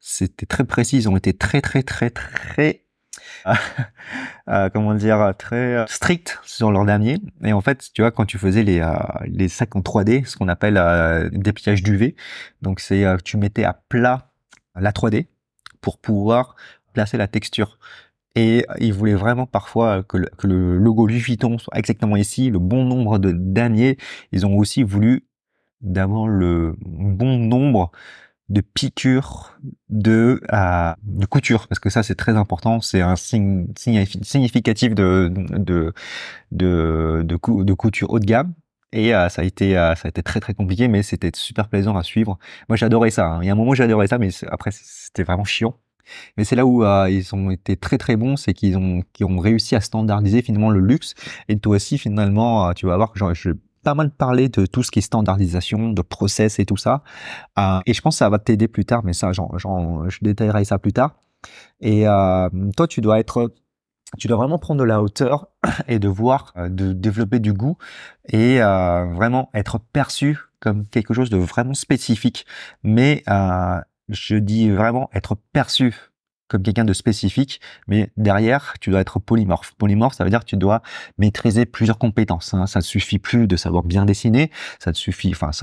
c'était très précis, ils ont été très, comment dire, très strict sur leur damier. Et en fait, tu vois, quand tu faisais les sacs en 3D, ce qu'on appelle dépliage d'UV, donc c'est tu mettais à plat la 3D pour pouvoir placer la texture. Et ils voulaient vraiment parfois que le logo Louis Vuitton soit exactement ici, le bon nombre de damiers. Ils ont aussi voulu d'avoir le bon nombre de piqûre de couture, parce que ça c'est très important, c'est un signe significatif de couture haut de gamme. Et ça a été très très compliqué, mais c'était super plaisant à suivre. Moi j'adorais ça, hein. Il y a un moment j'adorais ça, mais après c'était vraiment chiant. Mais c'est là où ils ont été très très bons, c'est qu'ils ont réussi à standardiser finalement le luxe. Et toi aussi finalement, tu vas voir que je vais pas mal parler de tout ce qui est standardisation, de process et tout ça. Et je pense que ça va t'aider plus tard, mais ça, je détaillerai ça plus tard. Et toi, tu dois vraiment prendre de la hauteur et de voir, de développer du goût et vraiment être perçu comme quelque chose de vraiment spécifique. Mais je dis vraiment être perçu comme quelqu'un de spécifique, mais derrière, tu dois être polymorphe. Polymorphe, ça veut dire que tu dois maîtriser plusieurs compétences, hein. Ça ne suffit plus de savoir bien dessiner, ça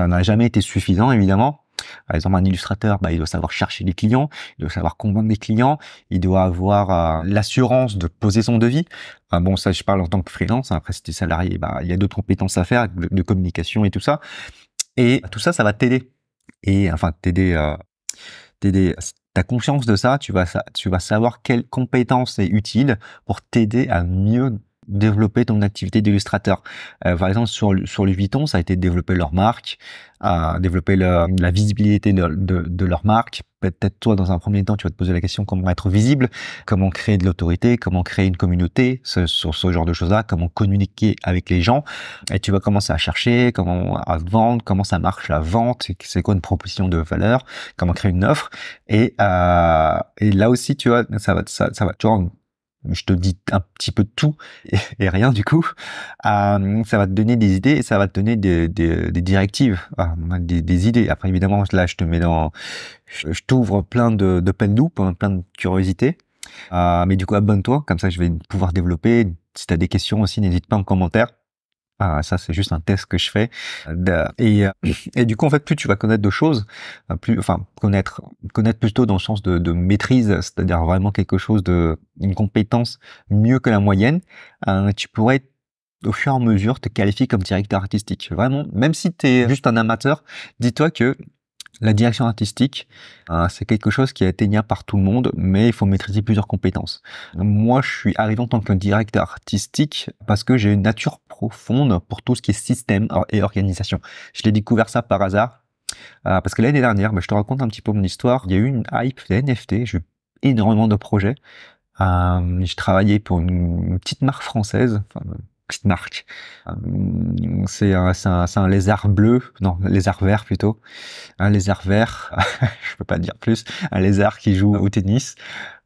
n'a jamais été suffisant, évidemment. Par exemple, un illustrateur, il doit savoir chercher les clients, il doit savoir convaincre les clients, il doit avoir l'assurance de poser son devis. Bon, ça, je parle en tant que freelance. Après, si tu es salarié, il y a d'autres compétences à faire, de communication et tout ça. Et tout ça, ça va t'aider. Et enfin, t'aider. T'as conscience de ça, tu vas savoir quelle compétence est utile pour t'aider à mieux développer ton activité d'illustrateur. Par exemple, sur Louis Vuitton, ça a été de développer leur marque, développer la visibilité de leur marque. Peut-être toi, dans un premier temps, tu vas te poser la question comment être visible, comment créer de l'autorité, comment créer une communauté sur ce genre de choses-là, comment communiquer avec les gens. Et tu vas commencer à chercher comment à vendre, comment ça marche la vente, c'est quoi une proposition de valeur, comment créer une offre. Et là aussi, tu vois, ça va, tu vois, je te dis un petit peu de tout et rien du coup. Ça va te donner des idées et ça va te donner des directives, des idées. Après, évidemment, là, je t'ouvre plein de d'open loop, plein de curiosités. Mais du coup, abonne-toi, comme ça, je vais pouvoir développer. Si tu as des questions aussi, n'hésite pas en commentaire. Ça, c'est juste un test que je fais. Et du coup, en fait, plus tu vas connaître de choses, connaître plutôt dans le sens de maîtrise, c'est-à-dire vraiment une compétence mieux que la moyenne, tu pourrais au fur et à mesure te qualifier comme directeur artistique. Vraiment, même si tu es juste un amateur, dis-toi que la direction artistique, c'est quelque chose qui est atteignable par tout le monde, mais il faut maîtriser plusieurs compétences. Moi, je suis arrivé en tant que directeur artistique parce que j'ai une nature profonde pour tout ce qui est système et organisation. Je l'ai découvert ça par hasard, parce que l'année dernière, je te raconte un petit peu mon histoire, il y a eu une hype des NFT, j'ai eu énormément de projets. Je travaillais pour une petite marque française, petite marque. C'est un lézard bleu, non, lézard vert plutôt. Un lézard vert, je peux pas dire plus, un lézard qui joue au tennis.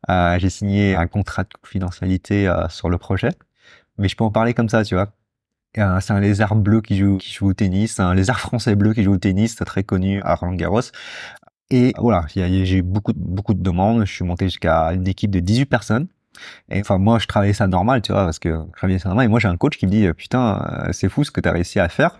J'ai signé un contrat de confidentialité sur le projet, mais je peux en parler comme ça, tu vois. C'est un lézard bleu qui joue au tennis, un lézard français bleu qui joue au tennis, c'est très connu à Roland-Garros. Et voilà, j'ai eu beaucoup de demandes. Je suis monté jusqu'à une équipe de 18 personnes. Et enfin, moi, je travaillais ça normal, tu vois, parce que je travaillais ça normal. Et moi, j'ai un coach qui me dit, putain, c'est fou ce que tu as réussi à faire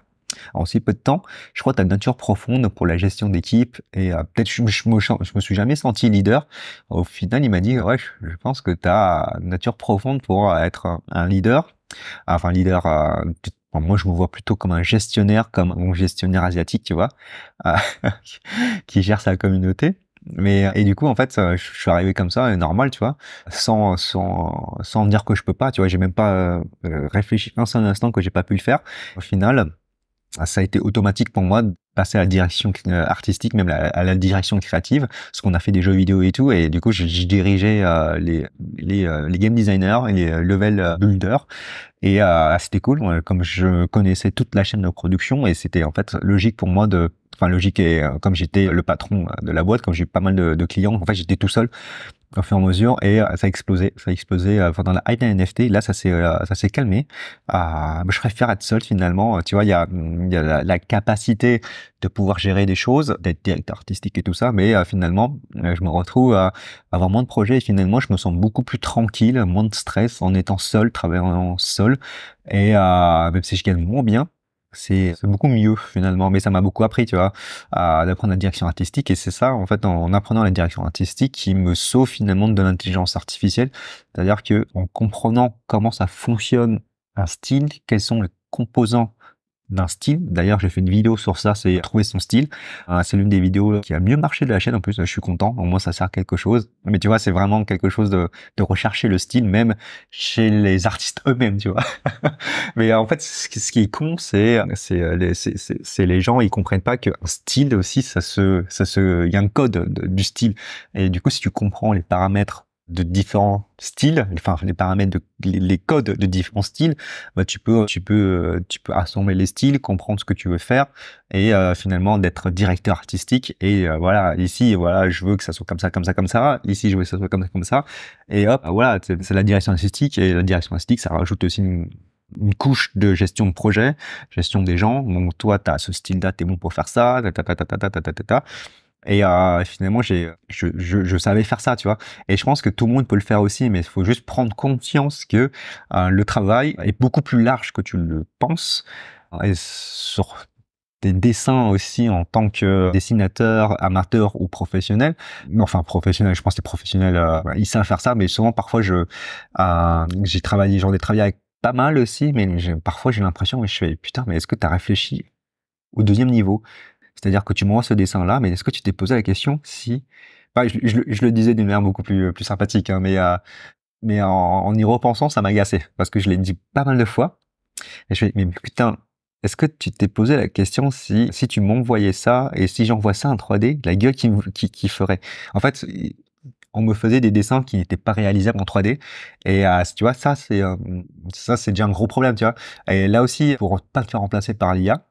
en si peu de temps. Je crois que tu as une nature profonde pour la gestion d'équipe. Et peut-être je me suis jamais senti leader. Au final, il m'a dit, ouais, je pense que tu as une nature profonde pour être un leader. Enfin, leader, moi, je me vois plutôt comme un gestionnaire, comme un gestionnaire asiatique, tu vois, euh, qui gère sa communauté. Et du coup, en fait, je suis arrivé comme ça, normal, tu vois, sans dire que je peux pas, tu vois, j'ai même pas réfléchi un seul instant que j'ai pas pu le faire. Au final, ça a été automatique pour moi de passer à la direction artistique, même à la direction créative, parce qu'on a fait des jeux vidéo et tout, et du coup, je dirigeais les game designers et les level builders, et c'était cool, comme je connaissais toute la chaîne de production, et c'était en fait logique pour moi logique, et comme j'étais le patron de la boîte, comme j'ai eu pas mal de clients, en fait, j'étais tout seul au fur et à mesure, et ça a explosé pendant la hype d'un NFT. Là, ça s'est calmé. Je préfère être seul finalement. Tu vois, il y a la capacité de pouvoir gérer des choses, d'être directeur artistique et tout ça, mais finalement, je me retrouve à avoir moins de projets, et finalement, je me sens beaucoup plus tranquille, moins de stress en étant seul, travaillant seul, et même si je gagne moins bien, c'est beaucoup mieux finalement, mais ça m'a beaucoup appris, tu vois, d'apprendre la direction artistique. Et c'est ça, en fait, en apprenant la direction artistique, qui me sauve finalement de l'intelligence artificielle. C'est-à-dire que en comprenant comment ça fonctionne un style, quels sont les composants d'un style. D'ailleurs, j'ai fait une vidéo sur ça, c'est trouver son style. C'est l'une des vidéos qui a le mieux marché de la chaîne. En plus, je suis content. Au moins, ça sert à quelque chose. Mais tu vois, c'est vraiment quelque chose de rechercher le style, même chez les artistes eux-mêmes, tu vois. Mais en fait, ce qui est con, c'est les gens, ils comprennent pas qu'un style aussi, il y a un code du style. Et du coup, si tu comprends les paramètres de différents styles, enfin les paramètres les codes de différents styles, bah tu peux assembler les styles, comprendre ce que tu veux faire et finalement d'être directeur artistique et voilà, ici voilà, je veux que ça soit comme ça comme ça comme ça, ici je veux que ça soit comme ça comme ça et hop, voilà, c'est la direction artistique et la direction artistique ça rajoute aussi une couche de gestion de projet, gestion des gens. Donc toi tu as ce style-là, t'es bon pour faire ça, ta ta ta ta ta ta ta ta ta ta. Et finalement, je savais faire ça, tu vois. Et je pense que tout le monde peut le faire aussi, mais il faut juste prendre conscience que le travail est beaucoup plus large que tu le penses. Et sur des dessins aussi en tant que dessinateur, amateur ou professionnel. Enfin, professionnel, je pense que les professionnels, ils savent faire ça, mais souvent, parfois, j'en ai travaillé avec pas mal aussi, mais parfois, j'ai l'impression, je fais, putain, mais est-ce que tu as réfléchi au deuxième niveau? C'est-à-dire que tu m'envoies ce dessin-là, mais est-ce que tu t'es posé la question si... Enfin, je le disais d'une manière beaucoup plus sympathique, hein, mais en y repensant, ça m'a agacé, parce que je l'ai dit pas mal de fois, et je fais, mais putain, est-ce que tu t'es posé la question si tu m'envoyais ça, et si j'envoie ça en 3D, la gueule qui ferait? En fait, on me faisait des dessins qui n'étaient pas réalisables en 3D, et tu vois, ça c'est déjà un gros problème, tu vois. Et là aussi, pour pas te faire remplacer par l'IA,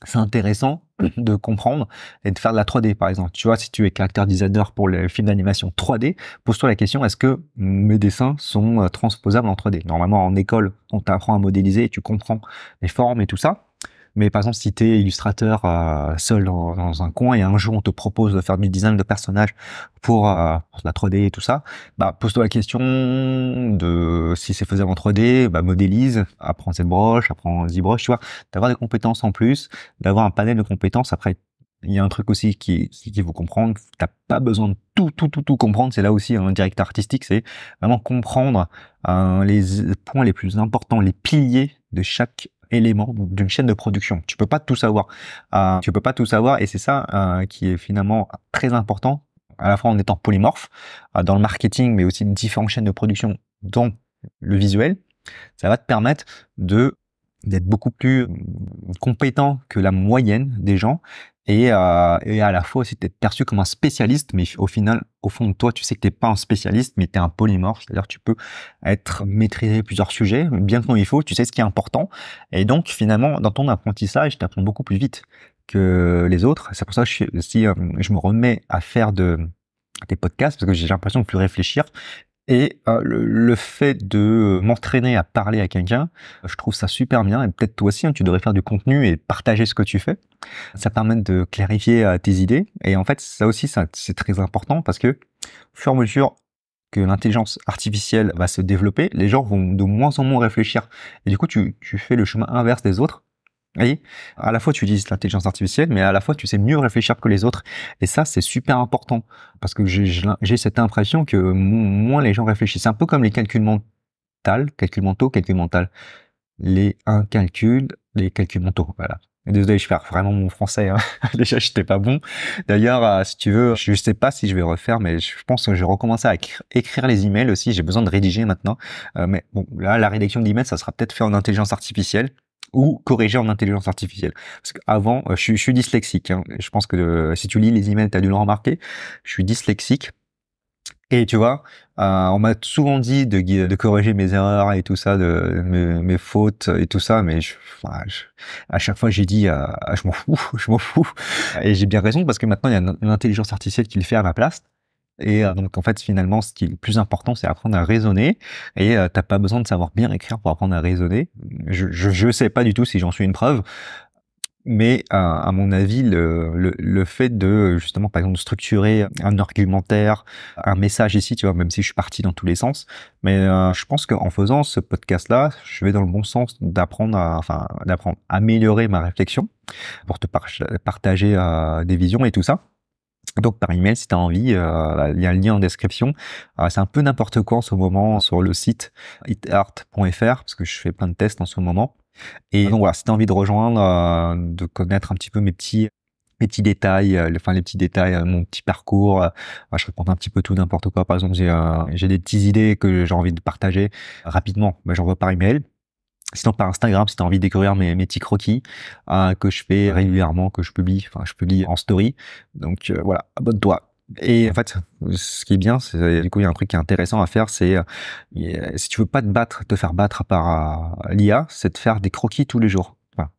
c'est intéressant de comprendre et de faire de la 3D, par exemple. Tu vois, si tu es character designer pour les films d'animation 3D, pose-toi la question, est-ce que mes dessins sont transposables en 3D? Normalement, en école, on t'apprend à modéliser et tu comprends les formes et tout ça. Mais par exemple, si tu es illustrateur seul dans un coin et un jour on te propose de faire du design de personnages pour la 3D et tout ça, bah pose-toi la question de si c'est faisable en 3D, bah modélise, apprends cette broche, apprends ZBrush, tu vois, d'avoir des compétences en plus, d'avoir un panel de compétences. Après, il y a un truc aussi qu'il faut comprendre, t'as pas besoin de tout comprendre. C'est là aussi un directeur artistique, c'est vraiment comprendre les points les plus importants, les piliers de chaque élément d'une chaîne de production. Tu peux pas tout savoir. Tu peux pas tout savoir et c'est ça qui est finalement très important, à la fois en étant polymorphe dans le marketing, mais aussi différentes chaînes de production, dont le visuel. Ça va te permettre d'être beaucoup plus compétent que la moyenne des gens et à la fois aussi d'être perçu comme un spécialiste, mais au final, au fond de toi, tu sais que t'es pas un spécialiste, mais t'es un polymorphe, c'est-à-dire tu peux maîtriser plusieurs sujets bien comme il faut, tu sais ce qui est important, et donc finalement, dans ton apprentissage, tu apprends beaucoup plus vite que les autres. C'est pour ça que je me remets à faire des podcasts, parce que j'ai l'impression de plus réfléchir. Et le fait de m'entraîner à parler à quelqu'un, je trouve ça super bien. Et peut-être toi aussi, hein, tu devrais faire du contenu et partager ce que tu fais. Ça permet de clarifier tes idées. Et en fait, ça aussi, c'est très important parce que, au fur et à mesure que l'intelligence artificielle va se développer, les gens vont de moins en moins réfléchir. Et du coup, tu fais le chemin inverse des autres. Oui, à la fois tu utilises l'intelligence artificielle, mais à la fois tu sais mieux réfléchir que les autres. Et ça, c'est super important parce que j'ai cette impression que moins les gens réfléchissent. C'est un peu comme les calculs mentaux. Les calculs mentaux, voilà. Désolé, je perds vraiment mon français, hein. Déjà, j'étais pas bon. D'ailleurs, si tu veux, je sais pas si je vais refaire, mais je pense que je vais recommencer à écrire les emails aussi. J'ai besoin de rédiger maintenant. Mais bon, là, la rédaction d'emails, ça sera peut-être fait en intelligence artificielle ou corriger en intelligence artificielle. Parce qu'avant, je suis dyslexique, hein. Je pense que si tu lis les emails, tu as dû le remarquer. Je suis dyslexique. Et tu vois, on m'a souvent dit de corriger mes erreurs et tout ça, mes fautes et tout ça, mais à chaque fois j'ai dit, je m'en fous, je m'en fous. Et j'ai bien raison parce que maintenant il y a une intelligence artificielle qui le fait à ma place. Et donc en fait finalement ce qui est le plus important c'est apprendre à raisonner et t'as pas besoin de savoir bien écrire pour apprendre à raisonner. Je sais pas du tout si j'en suis une preuve, mais à mon avis le fait de justement par exemple structurer un argumentaire, un message ici, tu vois, même si je suis parti dans tous les sens, mais je pense qu'en faisant ce podcast là je vais dans le bon sens d'apprendre à améliorer ma réflexion pour te partager des visions et tout ça. Donc par email si tu as envie, il y a un lien en description. C'est un peu n'importe quoi en ce moment sur le site itart.fr parce que je fais plein de tests en ce moment. Et donc voilà, si tu as envie de rejoindre, de connaître un petit peu mes petits détails, les petits détails, mon petit parcours, je raconte un petit peu tout, n'importe quoi. Par exemple, j'ai des petites idées que j'ai envie de partager rapidement, j'envoie par email. Sinon par Instagram, si tu as envie de découvrir mes petits croquis que je fais régulièrement, que je publie en story. Donc voilà, abonne-toi. Et en fait, ce qui est bien, c'est du coup il y a un truc qui est intéressant à faire, c'est si tu veux pas te faire battre par l'IA, c'est de faire des croquis tous les jours. Enfin,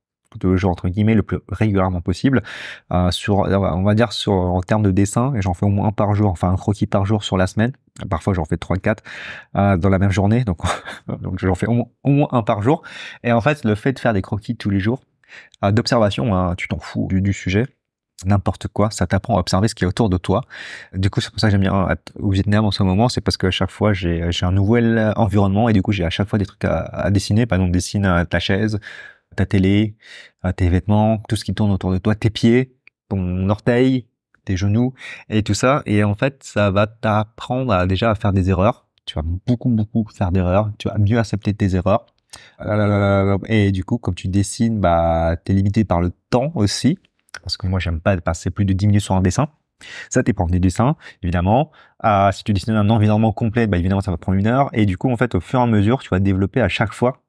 tous les jours entre guillemets, le plus régulièrement possible. On va dire en termes de dessin, et j'en fais au moins un par jour, enfin un croquis par jour sur la semaine. Parfois j'en fais 3-4 dans la même journée, donc donc j'en fais au moins un par jour. Et en fait, le fait de faire des croquis tous les jours, d'observation, hein, tu t'en fous du sujet, n'importe quoi, ça t'apprend à observer ce qui est autour de toi. Du coup, c'est pour ça que j'aime bien être au Vietnam en ce moment, c'est parce qu'à chaque fois j'ai un nouvel environnement et du coup j'ai à chaque fois des trucs à dessiner. Par exemple, dessine ta chaise, ta télé, tes vêtements, tout ce qui tourne autour de toi, tes pieds, ton orteil, tes genoux et tout ça. Et en fait, ça va t'apprendre déjà à faire des erreurs. Tu vas beaucoup faire d'erreurs. Tu vas mieux accepter tes erreurs. Et du coup, comme tu dessines, t'es limité par le temps aussi. Parce que moi, j'aime pas passer plus de 10 minutes sur un dessin. Ça dépend des dessins, évidemment. Si tu dessines un environnement complet, évidemment, ça va prendre 1 heure. Et du coup, en fait, au fur et à mesure, tu vas développer à chaque fois.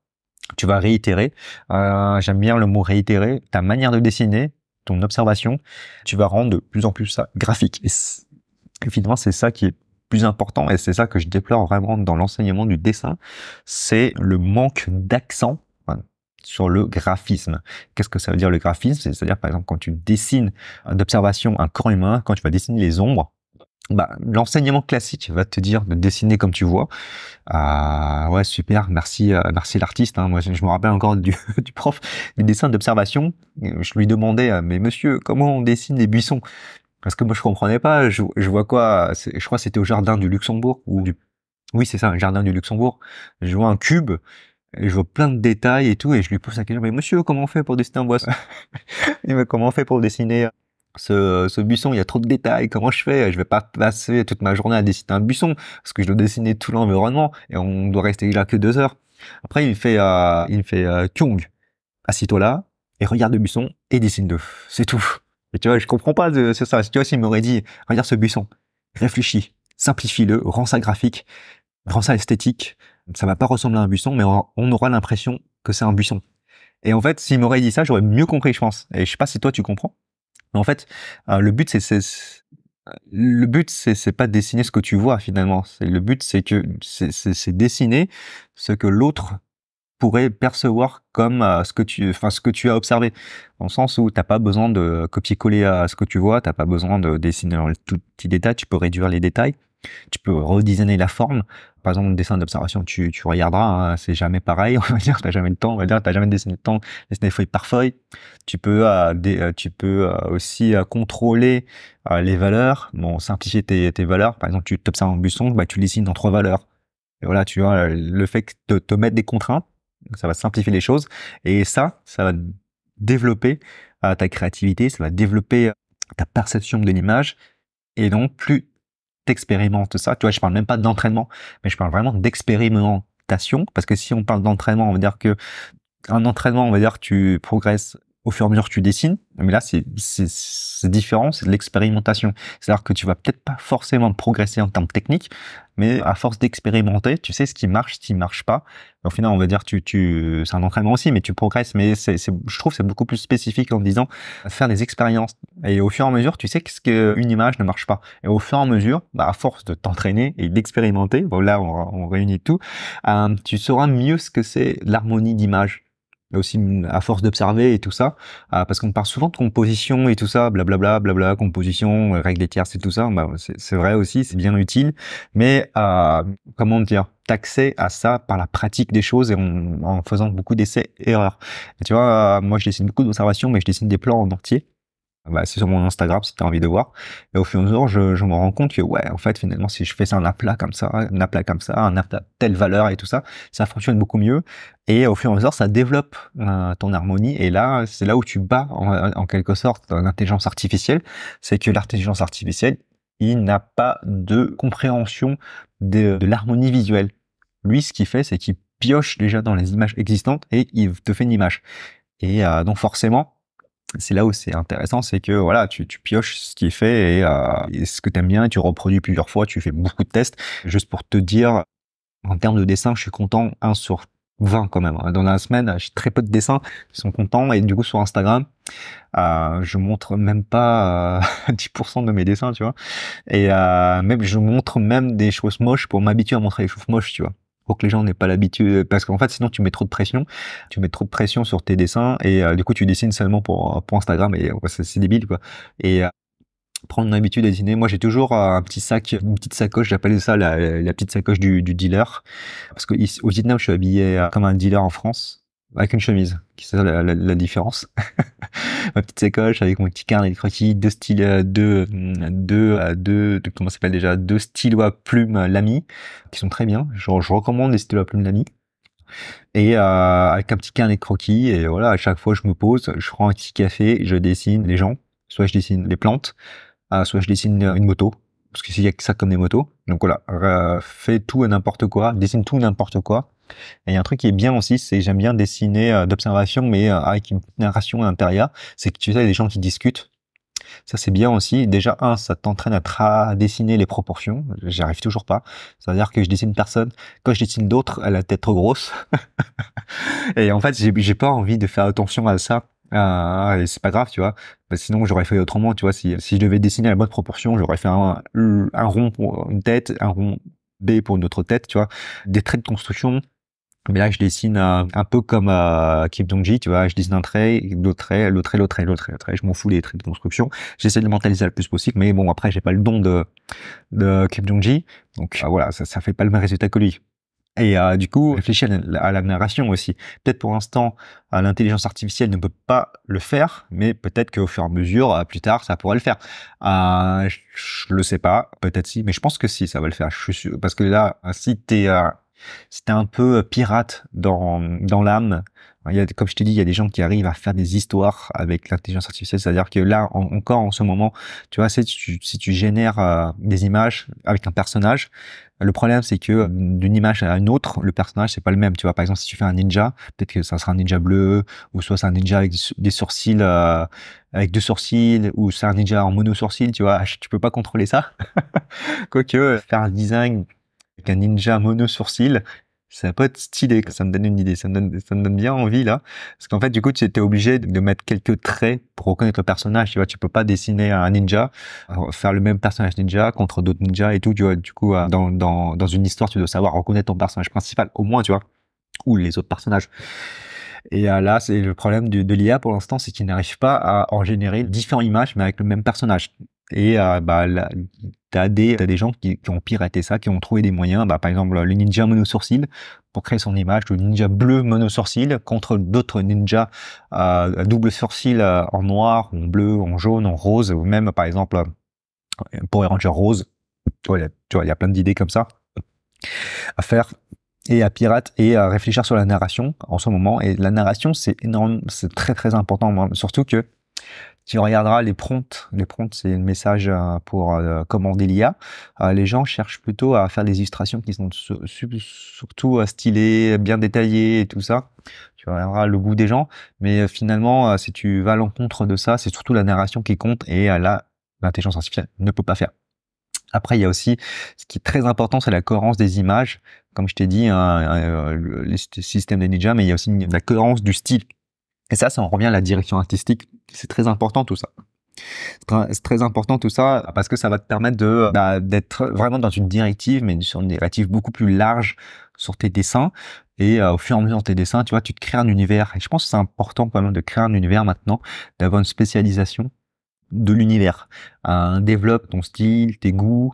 Tu vas réitérer. J'aime bien le mot réitérer. Ta manière de dessiner, ton observation, tu vas rendre de plus en plus ça graphique. Et finalement, c'est ça qui est plus important et c'est ça que je déplore vraiment dans l'enseignement du dessin, c'est le manque d'accent sur le graphisme. Qu'est-ce que ça veut dire le graphisme? C'est-à-dire, par exemple, quand tu dessines d'observation un corps humain, quand tu vas dessiner les ombres, l'enseignement classique va te dire de dessiner comme tu vois. Ouais, super, merci l'artiste. Hein. Moi, je me rappelle encore du prof du dessin d'observation. Je lui demandais, mais monsieur, comment on dessine les buissons? Parce que moi, je comprenais pas. Je vois quoi? Je crois que c'était au jardin du Luxembourg oui, c'est ça, le jardin du Luxembourg. Je vois un cube et je vois plein de détails et tout, et je lui pose la question, mais monsieur, comment on fait pour dessiner un boisson? Il me dit, comment on fait pour dessiner ce buisson? Il y a trop de détails, comment je fais? Je vais pas passer toute ma journée à dessiner un buisson, parce que je dois dessiner tout l'environnement, et on doit rester là que 2 heures. Après, il me fait, Kyung, assis-toi là, et regarde le buisson, et dessine-le. C'est tout. Et tu vois, je comprends pas c'est ça. Tu vois, s'il m'aurait dit, regarde ce buisson, réfléchis, simplifie-le, rends ça graphique, rends ça esthétique, ça va pas ressembler à un buisson, mais on aura l'impression que c'est un buisson. Et en fait, s'il m'aurait dit ça, j'aurais mieux compris, je pense. Et je sais pas si toi tu comprends. Mais en fait, le but c'est pas de dessiner ce que tu vois finalement. Le but c'est dessiner ce que l'autre pourrait percevoir comme ce que tu as observé, dans le sens où t'as pas besoin de copier-coller à ce que tu vois, t'as pas besoin de dessiner dans les tout petits détails, tu peux réduire les détails, tu peux redesigner la forme. Par exemple, le dessin d'observation, tu regarderas, hein, c'est jamais pareil, on va dire, t'as jamais le temps, on va dire, t'as jamais dessiné le temps, dessiné feuille par feuille. Tu peux aussi contrôler les valeurs, simplifier tes valeurs. Par exemple, tu t'observes un buisson, tu le dessines dans 3 valeurs. Et voilà, tu vois, le fait que te mettre des contraintes, ça va simplifier les choses. Et ça va développer ta créativité, ça va développer ta perception de l'image. Et donc, plus t'expérimentes ça, tu vois, je parle même pas d'entraînement, mais je parle vraiment d'expérimentation. Parce que si on parle d'entraînement, on va dire que un entraînement, on va dire que tu progresses au fur et à mesure que tu dessines, mais là c'est différent, c'est de l'expérimentation. C'est-à-dire que tu vas peut-être pas forcément progresser en termes techniques, mais à force d'expérimenter, tu sais ce qui marche, ce qui marche pas. Au final, on va dire c'est un entraînement aussi, mais tu progresses. Mais je trouve que c'est beaucoup plus spécifique en disant faire des expériences. Et au fur et à mesure, tu sais qu'est-ce qu'une image ne marche pas. Et au fur et à mesure, à force de t'entraîner et d'expérimenter, bon là on réunit tout, tu sauras mieux ce que c'est l'harmonie d'image. Aussi à force d'observer et tout ça, parce qu'on parle souvent de composition et tout ça, blablabla, composition, règles des tierces et tout ça, c'est vrai aussi, c'est bien utile, mais comment dire, t'accès à ça par la pratique des choses et en faisant beaucoup d'essais-erreurs. Et tu vois, moi je dessine beaucoup d'observations, mais je dessine des plans en entier. C'est sur mon Instagram si tu as envie de voir. Et au fur et à mesure, je me rends compte que ouais, en fait, finalement, si je fais ça un aplat comme ça, un aplat comme ça, un aplat telle valeur et tout ça, ça fonctionne beaucoup mieux. Et au fur et à mesure, ça développe ton harmonie. Et là, c'est là où tu bats en quelque sorte l'intelligence artificielle. C'est que l'intelligence artificielle, il n'a pas de compréhension de l'harmonie visuelle. Lui, ce qu'il fait, c'est qu'il pioche déjà dans les images existantes et il te fait une image. Et donc forcément, c'est là où c'est intéressant, c'est que voilà, tu pioches ce qui est fait et ce que tu aimes bien, et tu reproduis plusieurs fois, tu fais beaucoup de tests. Juste pour te dire, en termes de dessin, je suis content 1 sur 20 quand même. Dans la semaine, j'ai très peu de dessins qui sont contents et du coup sur Instagram, je montre même pas 10% de mes dessins, tu vois. Et même je montre même des choses moches pour m'habituer à montrer les choses moches, tu vois. Pour que les gens n'aient pas l'habitude, parce qu'en fait sinon tu mets trop de pression, sur tes dessins et du coup tu dessines seulement pour Instagram et ouais, c'est débile quoi. Et prendre une habitude à dessiner. Moi j'ai toujours un petit sac, une petite sacoche, j'appelle ça la petite sacoche du dealer, parce que au Vietnam je suis habillé comme un dealer en France avec une chemise, c'est ça la différence. Ma petite sacoche avec mon petit carnet de croquis, comment ça s'appelle déjà, deux stylos à plumes Lamy, qui sont très bien. Je recommande les stylos à plumes Lamy. Et avec un petit carnet de croquis, et voilà, à chaque fois je me pose, je prends un petit café, je dessine les gens, soit je dessine les plantes, soit je dessine une moto, parce qu'ici il y a que ça comme des motos. Donc voilà, fais tout et n'importe quoi, dessine tout et n'importe quoi. Et il y a un truc qui est bien aussi, c'est j'aime bien dessiner d'observation, mais avec une narration à l'intérieur. C'est que tu sais, il y a des gens qui discutent. Ça, c'est bien aussi. Déjà, ça t'entraîne à dessiner les proportions. J'y arrive toujours pas. C'est-à-dire que je dessine une personne. Quand je dessine d'autres, elle a la tête trop grosse. Et en fait, j'ai pas envie de faire attention à ça. Et c'est pas grave, tu vois. Parce que sinon, j'aurais fait autrement, tu vois. Si je devais dessiner la bonne proportion, j'aurais fait un rond pour une tête, un rond B pour une autre tête, tu vois. Des traits de construction. Mais là, je dessine un peu comme Kim Jong-gi, tu vois. Je dessine un trait, l'autre trait, l'autre trait, l'autre trait, l'autre trait, l'autre trait. Je m'en fous des traits de construction. J'essaie de le mentaliser le plus possible. Mais bon, après, j'ai pas le don de Kim Jong-gi. Donc, voilà, ça fait pas le même résultat que lui. Et du coup, réfléchir à la narration aussi. Peut-être pour l'instant, l'intelligence artificielle ne peut pas le faire, mais peut-être qu'au fur et à mesure, plus tard, ça pourra le faire. Je le sais pas, peut-être si, mais je pense que si, ça va le faire. Je suis sûr, parce que là, si t'es un peu pirate dans l'âme, comme je t'ai dit, il y a des gens qui arrivent à faire des histoires avec l'intelligence artificielle. C'est-à-dire que là, encore en ce moment, tu vois, si tu génères des images avec un personnage, le problème, c'est que d'une image à une autre, le personnage, c'est pas le même. Tu vois, par exemple, si tu fais un ninja, peut-être que ça sera un ninja bleu, ou soit c'est un ninja avec des sourcils, avec deux sourcils, ou c'est un ninja en mono sourcils, tu vois. Tu peux pas contrôler ça. Quoique, faire un design avec un ninja mono sourcil, ça peut être stylé. Ça me donne une idée. Ça me donne bien envie, là. Parce qu'en fait, du coup, tu étais obligé de mettre quelques traits pour reconnaître le personnage. Tu vois, tu peux pas dessiner un ninja, faire le même personnage ninja contre d'autres ninjas et tout. Tu vois, du coup, dans une histoire, tu dois savoir reconnaître ton personnage principal, au moins, tu vois, ou les autres personnages. Et là, c'est le problème de l'IA pour l'instant, c'est qu'il n'arrive pas à en générer différentes images, mais avec le même personnage. Et là, t'as des gens qui ont piraté ça, qui ont trouvé des moyens, par exemple le ninja mono sourcil pour créer son image, le ninja bleu mono sourcil contre d'autres ninjas double sourcil en noir, en bleu, en jaune, en rose, ou même par exemple Power Ranger rose. Tu vois, il y a plein d'idées comme ça à faire et à pirate et à réfléchir sur la narration en ce moment. Et la narration, c'est énorme, c'est très très important, surtout que tu regarderas les prompts. Les prompts, c'est le message pour commander l'IA. Les gens cherchent plutôt à faire des illustrations qui sont surtout stylées, bien détaillées et tout ça. Tu regarderas le goût des gens. Mais finalement, si tu vas à l'encontre de ça, c'est surtout la narration qui compte. Et là, l'intelligence artificielle ne peut pas faire. Après, il y a aussi, ce qui est très important, c'est la cohérence des images. Comme je t'ai dit, les systèmes des ninjas, mais il y a aussi la cohérence du style. Et ça en revient à la direction artistique. C'est très important tout ça. C'est très important tout ça parce que ça va te permettre d'être vraiment dans une directive, mais sur une directive beaucoup plus large sur tes dessins. Et au fur et à mesure de tes dessins, tu vois, tu te crées un univers. Et je pense que c'est important quand même de créer un univers maintenant, d'avoir une spécialisation de l'univers. Développe ton style, tes goûts.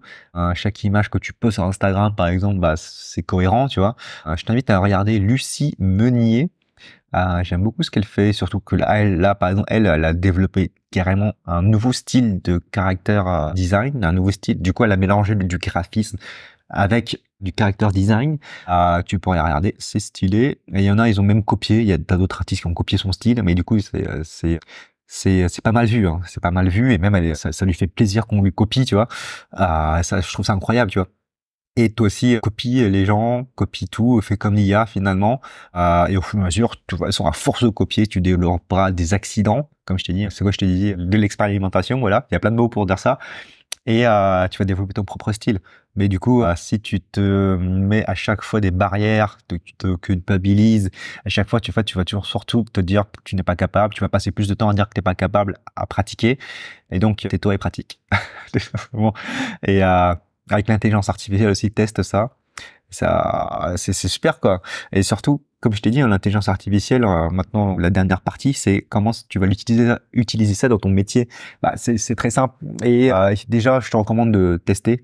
Chaque image que tu poses sur Instagram, par exemple, c'est cohérent, tu vois. Je t'invite à regarder Lucie Meunier. J'aime beaucoup ce qu'elle fait, surtout que là, par exemple, elle a développé carrément un nouveau style de caractère design, un nouveau style. Du coup, elle a mélangé du graphisme avec du character design. Tu pourrais regarder, c'est stylé. Et il y en a, ils ont même copié. Il y a d'autres artistes qui ont copié son style, mais du coup, c'est pas mal vu, hein. C'est pas mal vu, et même ça lui fait plaisir qu'on lui copie, tu vois. Ça, je trouve ça incroyable, tu vois. Et toi aussi, copie les gens, copie tout, fais comme l'IA finalement. Et au fur et à mesure, de toute façon, à force de copier, tu développeras des accidents. Comme je t'ai dit, c'est quoi je te disais, de l'expérimentation, voilà. Il y a plein de mots pour dire ça. Et tu vas développer ton propre style. Mais du coup, si tu te mets à chaque fois des barrières, tu te culpabilises, à chaque fois, tu vas toujours surtout te dire que tu n'es pas capable, tu vas passer plus de temps à dire que tu n'es pas capable à pratiquer. Et donc, tais-toi et pratique. Tout simplement. Et avec l'intelligence artificielle aussi, teste ça. Ça, c'est super quoi. Et surtout, comme je t'ai dit, hein, l'intelligence artificielle, maintenant, la dernière partie, c'est comment tu vas utiliser ça dans ton métier. Bah, c'est très simple. Et déjà, je te recommande de tester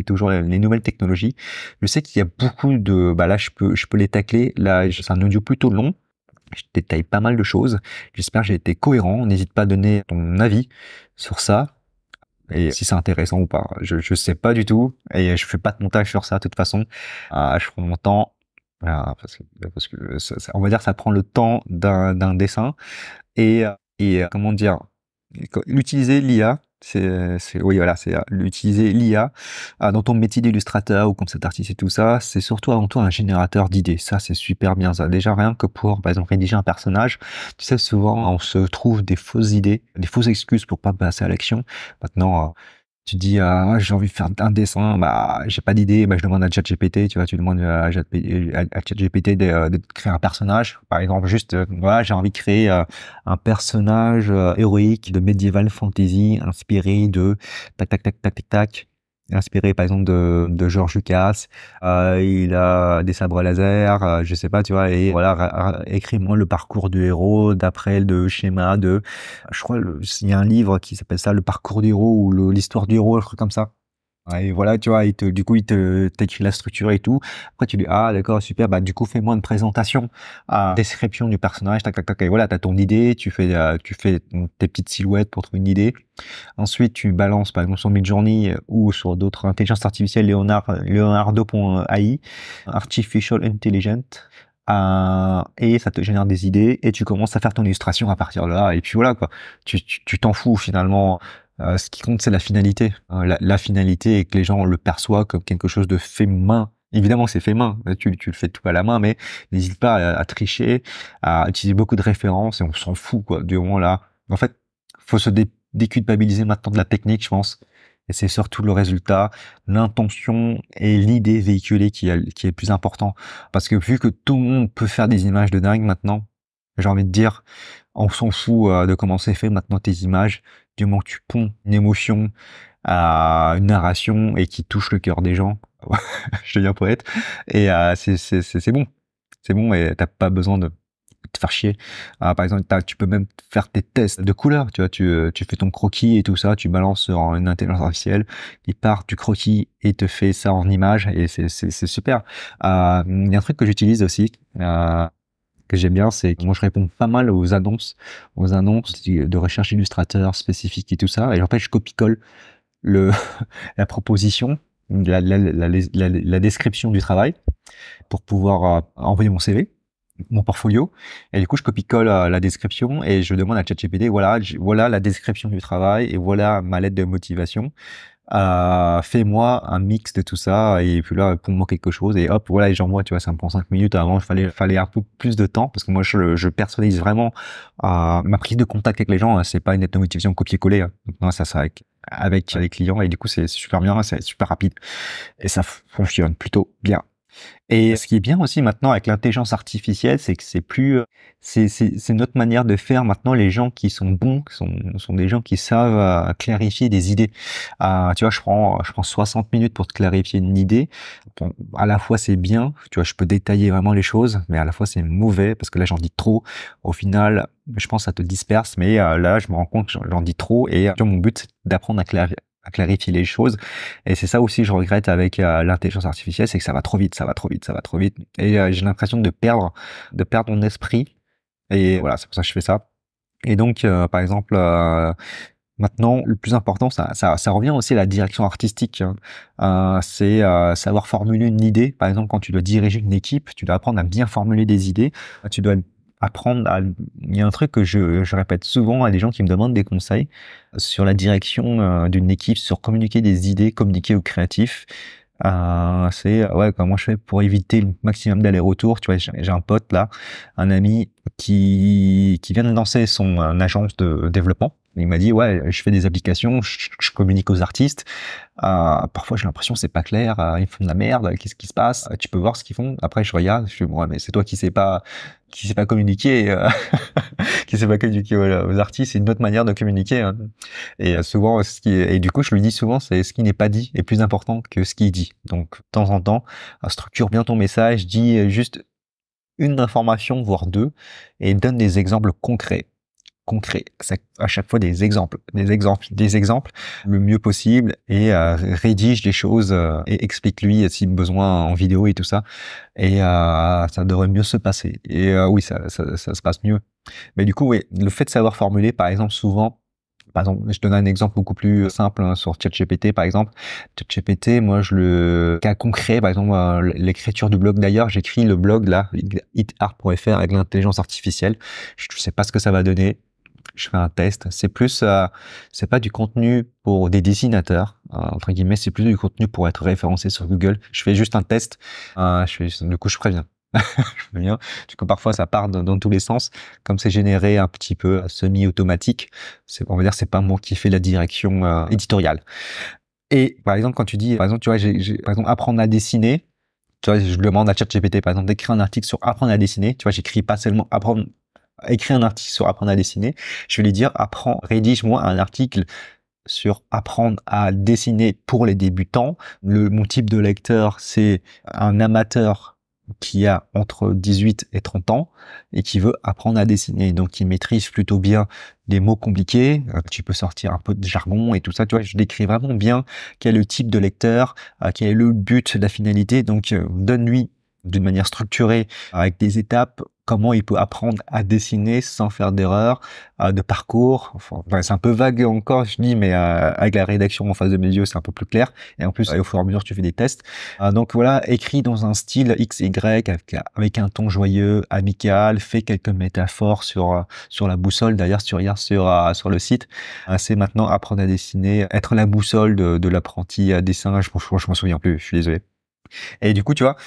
toujours les nouvelles technologies. Je sais qu'il y a beaucoup de, bah là, je peux les tacler. Là, c'est un audio plutôt long. Je détaille pas mal de choses. J'espère que j'ai été cohérent. N'hésite pas à donner ton avis sur ça. Et si c'est intéressant ou pas, je sais pas du tout et je fais pas de montage sur ça de toute façon. Je prends mon temps parce que on va dire ça prend le temps d'un dessin et comment dire, l'utiliser l'IA, c'est oui voilà, c'est l'utiliser l'IA dans ton métier d'illustrateur ou comme cet artiste et tout ça, c'est surtout avant tout un générateur d'idées. Ça c'est super bien ça. Déjà rien que pour par exemple rédiger un personnage, tu sais souvent on se trouve des fausses idées, des fausses excuses pour pas passer à l'action. Maintenant tu dis j'ai envie de faire un dessin, bah j'ai pas d'idée, bah je demande à ChatGPT, tu vois, tu demandes à ChatGPT de créer un personnage, par exemple juste voilà, j'ai envie de créer un personnage héroïque de medieval fantasy inspiré de tac tac tac tac tac tac, inspiré par exemple de George Lucas, il a des sabres laser, je sais pas, tu vois, et voilà, écris-moi le parcours du héros d'après le schéma de, je crois, il y a un livre qui s'appelle ça, le parcours du héros ou l'histoire du héros, un truc comme ça. Ouais, et voilà, tu vois, du coup, t'écrit la structure et tout. Après, tu dis, ah, d'accord, super, bah, du coup, fais-moi une présentation, description du personnage, tac, tac, tac, et voilà, t'as ton idée, tu fais tes petites silhouettes pour trouver une idée. Ensuite, tu balances, par exemple, sur Midjourney ou sur d'autres intelligences artificielles, Leonardo.ai, Artificial Intelligent, et ça te génère des idées, et tu commences à faire ton illustration à partir de là, et puis voilà, quoi. Tu t'en fous, finalement. Ce qui compte, c'est la finalité. La finalité est que les gens le perçoivent comme quelque chose de fait main. Évidemment, c'est fait main. Tu le fais tout à la main, mais n'hésite pas à tricher, à utiliser beaucoup de références et on s'en fout, quoi, du moment là. En fait, faut se déculpabiliser maintenant de la technique, je pense. Et c'est surtout le résultat, l'intention et l'idée véhiculée qui est le plus important. Parce que vu que tout le monde peut faire des images de dingue maintenant, j'ai envie de dire, on s'en fout de comment c'est fait maintenant tes images, du moment que tu ponds une émotion à une narration et qui touche le cœur des gens. Je deviens poète. Et c'est bon. C'est bon et t'as pas besoin de te faire chier. Par exemple, tu peux même faire tes tests de couleurs. Tu vois, tu fais ton croquis et tout ça, tu balances sur une intelligence artificielle, il part du croquis et te fait ça en image et c'est super. Il y a un truc que j'utilise aussi. Que j'aime bien, c'est que moi je réponds pas mal aux annonces de recherche illustrateur spécifiques et tout ça. Et en fait, je copie-colle le la proposition, la description du travail pour pouvoir envoyer mon CV, mon portfolio. Et du coup, je copie-colle la description et je demande à ChatGPT, voilà, voilà la description du travail et voilà ma lettre de motivation. Fais-moi un mix de tout ça et puis là pour moi quelque chose et hop voilà, et j'envoie, tu vois, ça me prend 5 minutes. Avant il fallait un peu plus de temps parce que moi je personnalise vraiment ma prise de contact avec les gens, hein. C'est pas une lettre de motivation copier-coller, hein. Donc, non, ça avec les clients et du coup c'est super bien, c'est super rapide et ça fonctionne plutôt bien. Et ce qui est bien aussi maintenant avec l'intelligence artificielle, c'est que c'est plus, c'est notre manière de faire maintenant. Les gens qui sont bons sont des gens qui savent clarifier des idées. Tu vois, je prends 60 minutes pour te clarifier une idée. Bon, à la fois c'est bien, tu vois, je peux détailler vraiment les choses, mais à la fois c'est mauvais parce que là j'en dis trop. Au final, je pense que ça te disperse, mais là je me rends compte que j'en dis trop et tu vois, mon but c'est d'apprendre à clarifier les choses. Et c'est ça aussi que je regrette avec l'intelligence artificielle, c'est que ça va trop vite, ça va trop vite, ça va trop vite. Et j'ai l'impression de perdre mon esprit. Et voilà, c'est pour ça que je fais ça. Et donc, par exemple, maintenant, le plus important, ça revient aussi à la direction artistique, hein. C'est savoir formuler une idée. Par exemple, quand tu dois diriger une équipe, tu dois apprendre à bien formuler des idées. Tu dois apprendre à... Il y a un truc que je répète souvent à des gens qui me demandent des conseils sur la direction d'une équipe, sur communiquer des idées, communiquer aux créatifs. C'est ouais, comment je fais pour éviter le maximum d'aller-retour. Tu vois, j'ai un pote là, un ami qui vient de lancer son agence de développement. Il m'a dit ouais, je fais des applications, je communique aux artistes. Parfois j'ai l'impression que c'est pas clair, ils font de la merde, qu'est-ce qui se passe? Tu peux voir ce qu'ils font. Après je regarde, je fais ouais, mais c'est toi qui sais pas communiquer, qui sait pas communiquer aux artistes. C'est une autre manière de communiquer, hein. Et souvent, et du coup, je lui dis souvent, c'est ce qui n'est pas dit est plus important que ce qui est dit. Donc, de temps en temps, structure bien ton message, dis juste une information, voire deux, et donne des exemples concrets. C'est à chaque fois des exemples, le mieux possible, et rédige les choses et explique-lui si besoin en vidéo et tout ça. Et ça devrait mieux se passer. Et oui, ça se passe mieux. Mais du coup, oui, le fait de savoir formuler, par exemple, souvent, par exemple, je donne un exemple beaucoup plus simple hein, sur ChatGPT, par exemple. ChatGPT, moi, cas concret, par exemple, l'écriture du blog d'ailleurs, j'écris le blog là, hitart.fr avec l'intelligence artificielle. Je sais pas ce que ça va donner. Je fais un test. C'est pas du contenu pour des dessinateurs, entre guillemets, c'est plus du contenu pour être référencé sur Google. Je fais juste un test. Du coup, je préviens. Je préviens. Du coup, parfois, ça part dans tous les sens. Comme c'est généré un petit peu semi-automatique, on va dire, c'est pas moi qui fais la direction éditoriale. Et par exemple, quand tu dis, par exemple, tu vois, par exemple, apprendre à dessiner. Tu vois, je demande à ChatGPT, par exemple, d'écrire un article sur apprendre à dessiner. Tu vois, j'écris pas seulement écrire un article sur apprendre à dessiner. Je vais lui dire, rédige-moi un article sur apprendre à dessiner pour les débutants. Mon type de lecteur, c'est un amateur qui a entre 18 et 30 ans et qui veut apprendre à dessiner. Donc, il maîtrise plutôt bien des mots compliqués. Tu peux sortir un peu de jargon et tout ça. Tu vois, je décris vraiment bien quel est le type de lecteur, quel est le but, la finalité. Donc, donne-lui d'une manière structurée, avec des étapes, comment il peut apprendre à dessiner sans faire d'erreur, de parcours. Enfin, c'est un peu vague encore, je dis, mais avec la rédaction en face de mes yeux, c'est un peu plus clair. Et en plus, au fur et à mesure, tu fais des tests. Donc voilà, écrit dans un style X, Y, avec un ton joyeux, amical, fait quelques métaphores sur la boussole. D'ailleurs, si tu regardes sur le site, c'est maintenant apprendre à dessiner, être la boussole de l'apprenti à dessin. Je m'en souviens plus, je suis désolé. Et du coup, tu vois,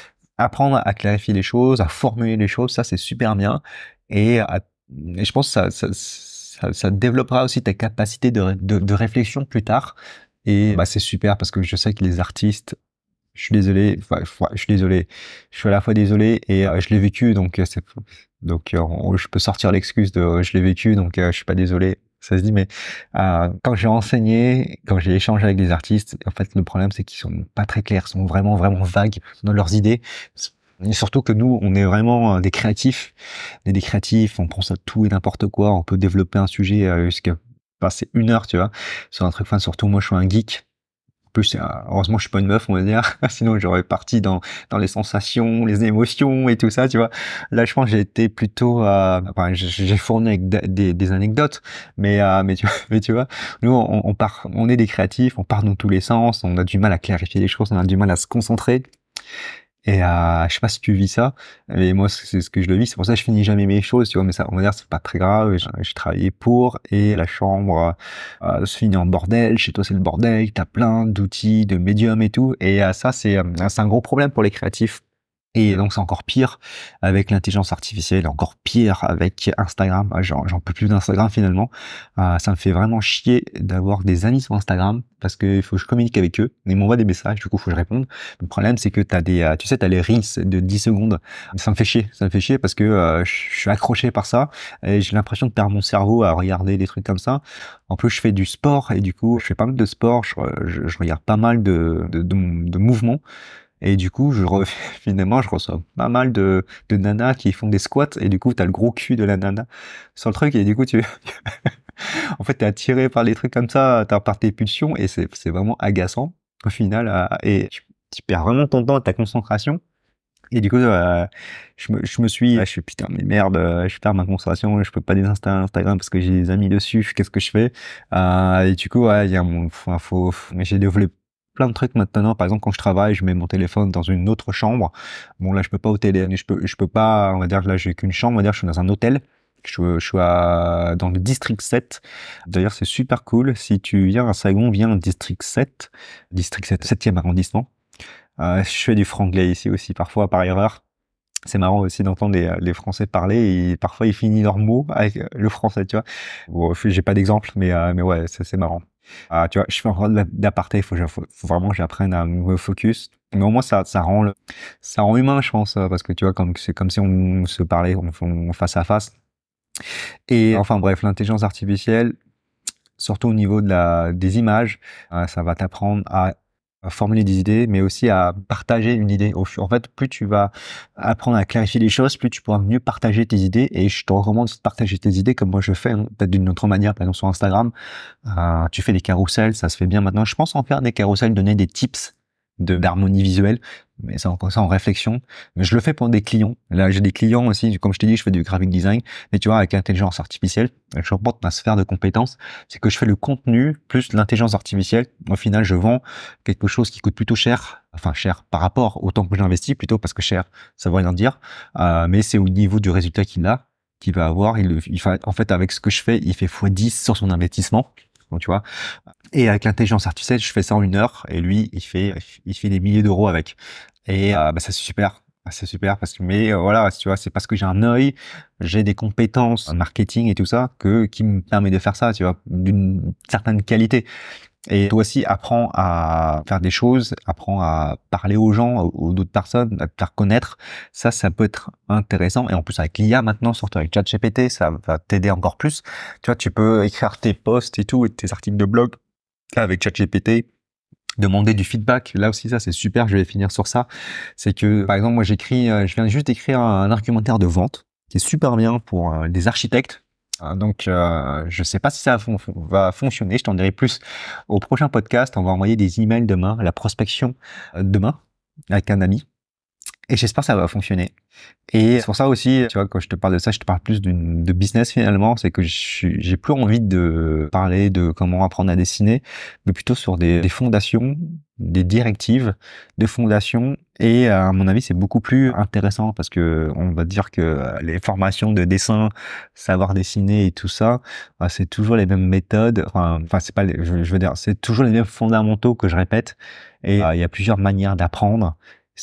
apprendre à clarifier les choses, à formuler les choses, ça c'est super bien. Et, et je pense que ça développera aussi ta capacité de réflexion plus tard. Et bah, c'est super parce que je sais que les artistes, je suis désolé, je suis désolé, je suis à la fois désolé et je l'ai vécu, donc je peux sortir l'excuse de je l'ai vécu, donc je suis pas désolé. Ça se dit, mais quand j'ai enseigné, quand j'ai échangé avec des artistes, en fait, le problème, c'est qu'ils sont pas très clairs, ils sont vraiment, vraiment vagues dans leurs idées. Et surtout que nous, on est vraiment des créatifs. On est des créatifs, on pense à tout et n'importe quoi. On peut développer un sujet jusqu'à passer 1 heure, tu vois, sur un truc. Enfin, surtout, moi, je suis un geek. En plus, heureusement, je suis pas une meuf, on va dire. Sinon, j'aurais parti dans les sensations, les émotions et tout ça, tu vois. Là, je pense que j'ai été plutôt, enfin, j'ai fourni avec des anecdotes, mais tu vois, nous, on est des créatifs, on part dans tous les sens, on a du mal à clarifier les choses, on a du mal à se concentrer. Et je sais pas si tu vis ça, mais moi c'est ce que je le vis. C'est pour ça que je finis jamais mes choses, tu vois. Mais ça, on va dire, c'est pas très grave. J'ai travaillé pour et la chambre se finit en bordel. Chez toi c'est le bordel. T'as plein d'outils, de médiums et tout. Et ça c'est un gros problème pour les créatifs. Et donc c'est encore pire avec l'intelligence artificielle, encore pire avec Instagram. J'en peux plus d'Instagram finalement. Ça me fait vraiment chier d'avoir des amis sur Instagram parce que il faut que je communique avec eux. Ils m'envoient des messages, du coup il faut que je réponde. Le problème c'est que tu sais, t'as les reels de 10 secondes. Ça me fait chier parce que je suis accroché par ça et j'ai l'impression de perdre mon cerveau à regarder des trucs comme ça. En plus je fais du sport et du coup je fais pas mal de sport. Je regarde pas mal de mouvements. Et du coup, finalement, je reçois pas mal de nanas qui font des squats, et du coup, t'as le gros cul de la nana sur le truc, et du coup, en fait, t'es attiré par les trucs comme ça, par tes pulsions, et c'est vraiment agaçant, au final, et tu perds vraiment ton temps, ta concentration. Et du coup, je suis putain, mais merde, je perds ma concentration, je peux pas désinstaller Instagram parce que j'ai des amis dessus, qu'est-ce que je fais? Et du coup, ouais, il y a mais j'ai développé plein de trucs maintenant. Par exemple, quand je travaille, je mets mon téléphone dans une autre chambre. Bon, là, je peux pas je peux pas, on va dire que là, j'ai qu'une chambre, on va dire, je suis dans un hôtel. Je suis dans le district 7. D'ailleurs, c'est super cool. Si tu viens à Sagon, viens au district 7. District 7, 7e arrondissement. Je fais du franglais ici aussi, parfois par erreur. C'est marrant aussi d'entendre les Français parler et parfois ils finissent leurs mots avec le français, tu vois. Bon, j'ai pas d'exemple, mais ouais, c'est marrant. Tu vois, je fais encore d'aparté, faut vraiment que j'apprenne à me focus. Mais au moins ça rend humain, je pense, parce que tu vois, c'est comme si on se parlait face à face. Et enfin bref, l'intelligence artificielle, surtout au niveau des images, ça va t'apprendre à formuler des idées, mais aussi à partager une idée. En fait, plus tu vas apprendre à clarifier les choses, plus tu pourras mieux partager tes idées. Et je te recommande de partager tes idées comme moi je fais, hein, peut-être d'une autre manière, par exemple sur Instagram. Tu fais des carousels, ça se fait bien maintenant. Je pense en faire des carousels, donner des tips d'harmonie visuelle, mais c'est encore ça en réflexion. Mais je le fais pour des clients. Là, j'ai des clients aussi, comme je t'ai dit, je fais du graphic design, mais tu vois, avec l'intelligence artificielle, je reporte ma sphère de compétences, c'est que je fais le contenu plus l'intelligence artificielle. Au final, je vends quelque chose qui coûte plutôt cher, enfin cher par rapport au temps que j'investis, plutôt parce que cher, ça veut rien dire, mais c'est au niveau du résultat qu'il va avoir. En fait, avec ce que je fais, il fait x10 sur son investissement. Donc, tu vois. Et avec l'intelligence artificielle, je fais ça en 1 heure et lui, il fait des milliers d'euros avec. Et bah, ça c'est super. C'est super parce que voilà, tu vois, c'est parce que j'ai un œil, j'ai des compétences en marketing et tout ça qui me permet de faire ça, tu vois, d'une certaine qualité. Et toi aussi, apprends à faire des choses, apprends à parler aux gens, aux d'autres personnes, à te faire connaître. Ça peut être intéressant. Et en plus, avec l'IA maintenant, surtout avec ChatGPT, ça va t'aider encore plus. Tu vois, tu peux écrire tes posts et tout, et tes articles de blog avec ChatGPT, demander du feedback. Là aussi, ça, c'est super. Je vais finir sur ça. C'est que, par exemple, moi, je viens juste d'écrire un argumentaire de vente qui est super bien pour des architectes. Donc, je sais pas si ça va fonctionner. Je t'en dirai plus au prochain podcast. On va envoyer des emails demain, la prospection demain avec un ami. Et j'espère que ça va fonctionner. Et c'est pour ça aussi, tu vois, quand je te parle de ça, je te parle plus de business finalement. C'est que j'ai plus envie de parler de comment apprendre à dessiner, mais plutôt sur des fondations, des directives de fondations. Et à mon avis, c'est beaucoup plus intéressant parce que on va dire que les formations de dessin, savoir dessiner et tout ça, c'est toujours les mêmes méthodes. Enfin, c'est pas, je veux dire, c'est toujours les mêmes fondamentaux que je répète. Et il y a plusieurs manières d'apprendre.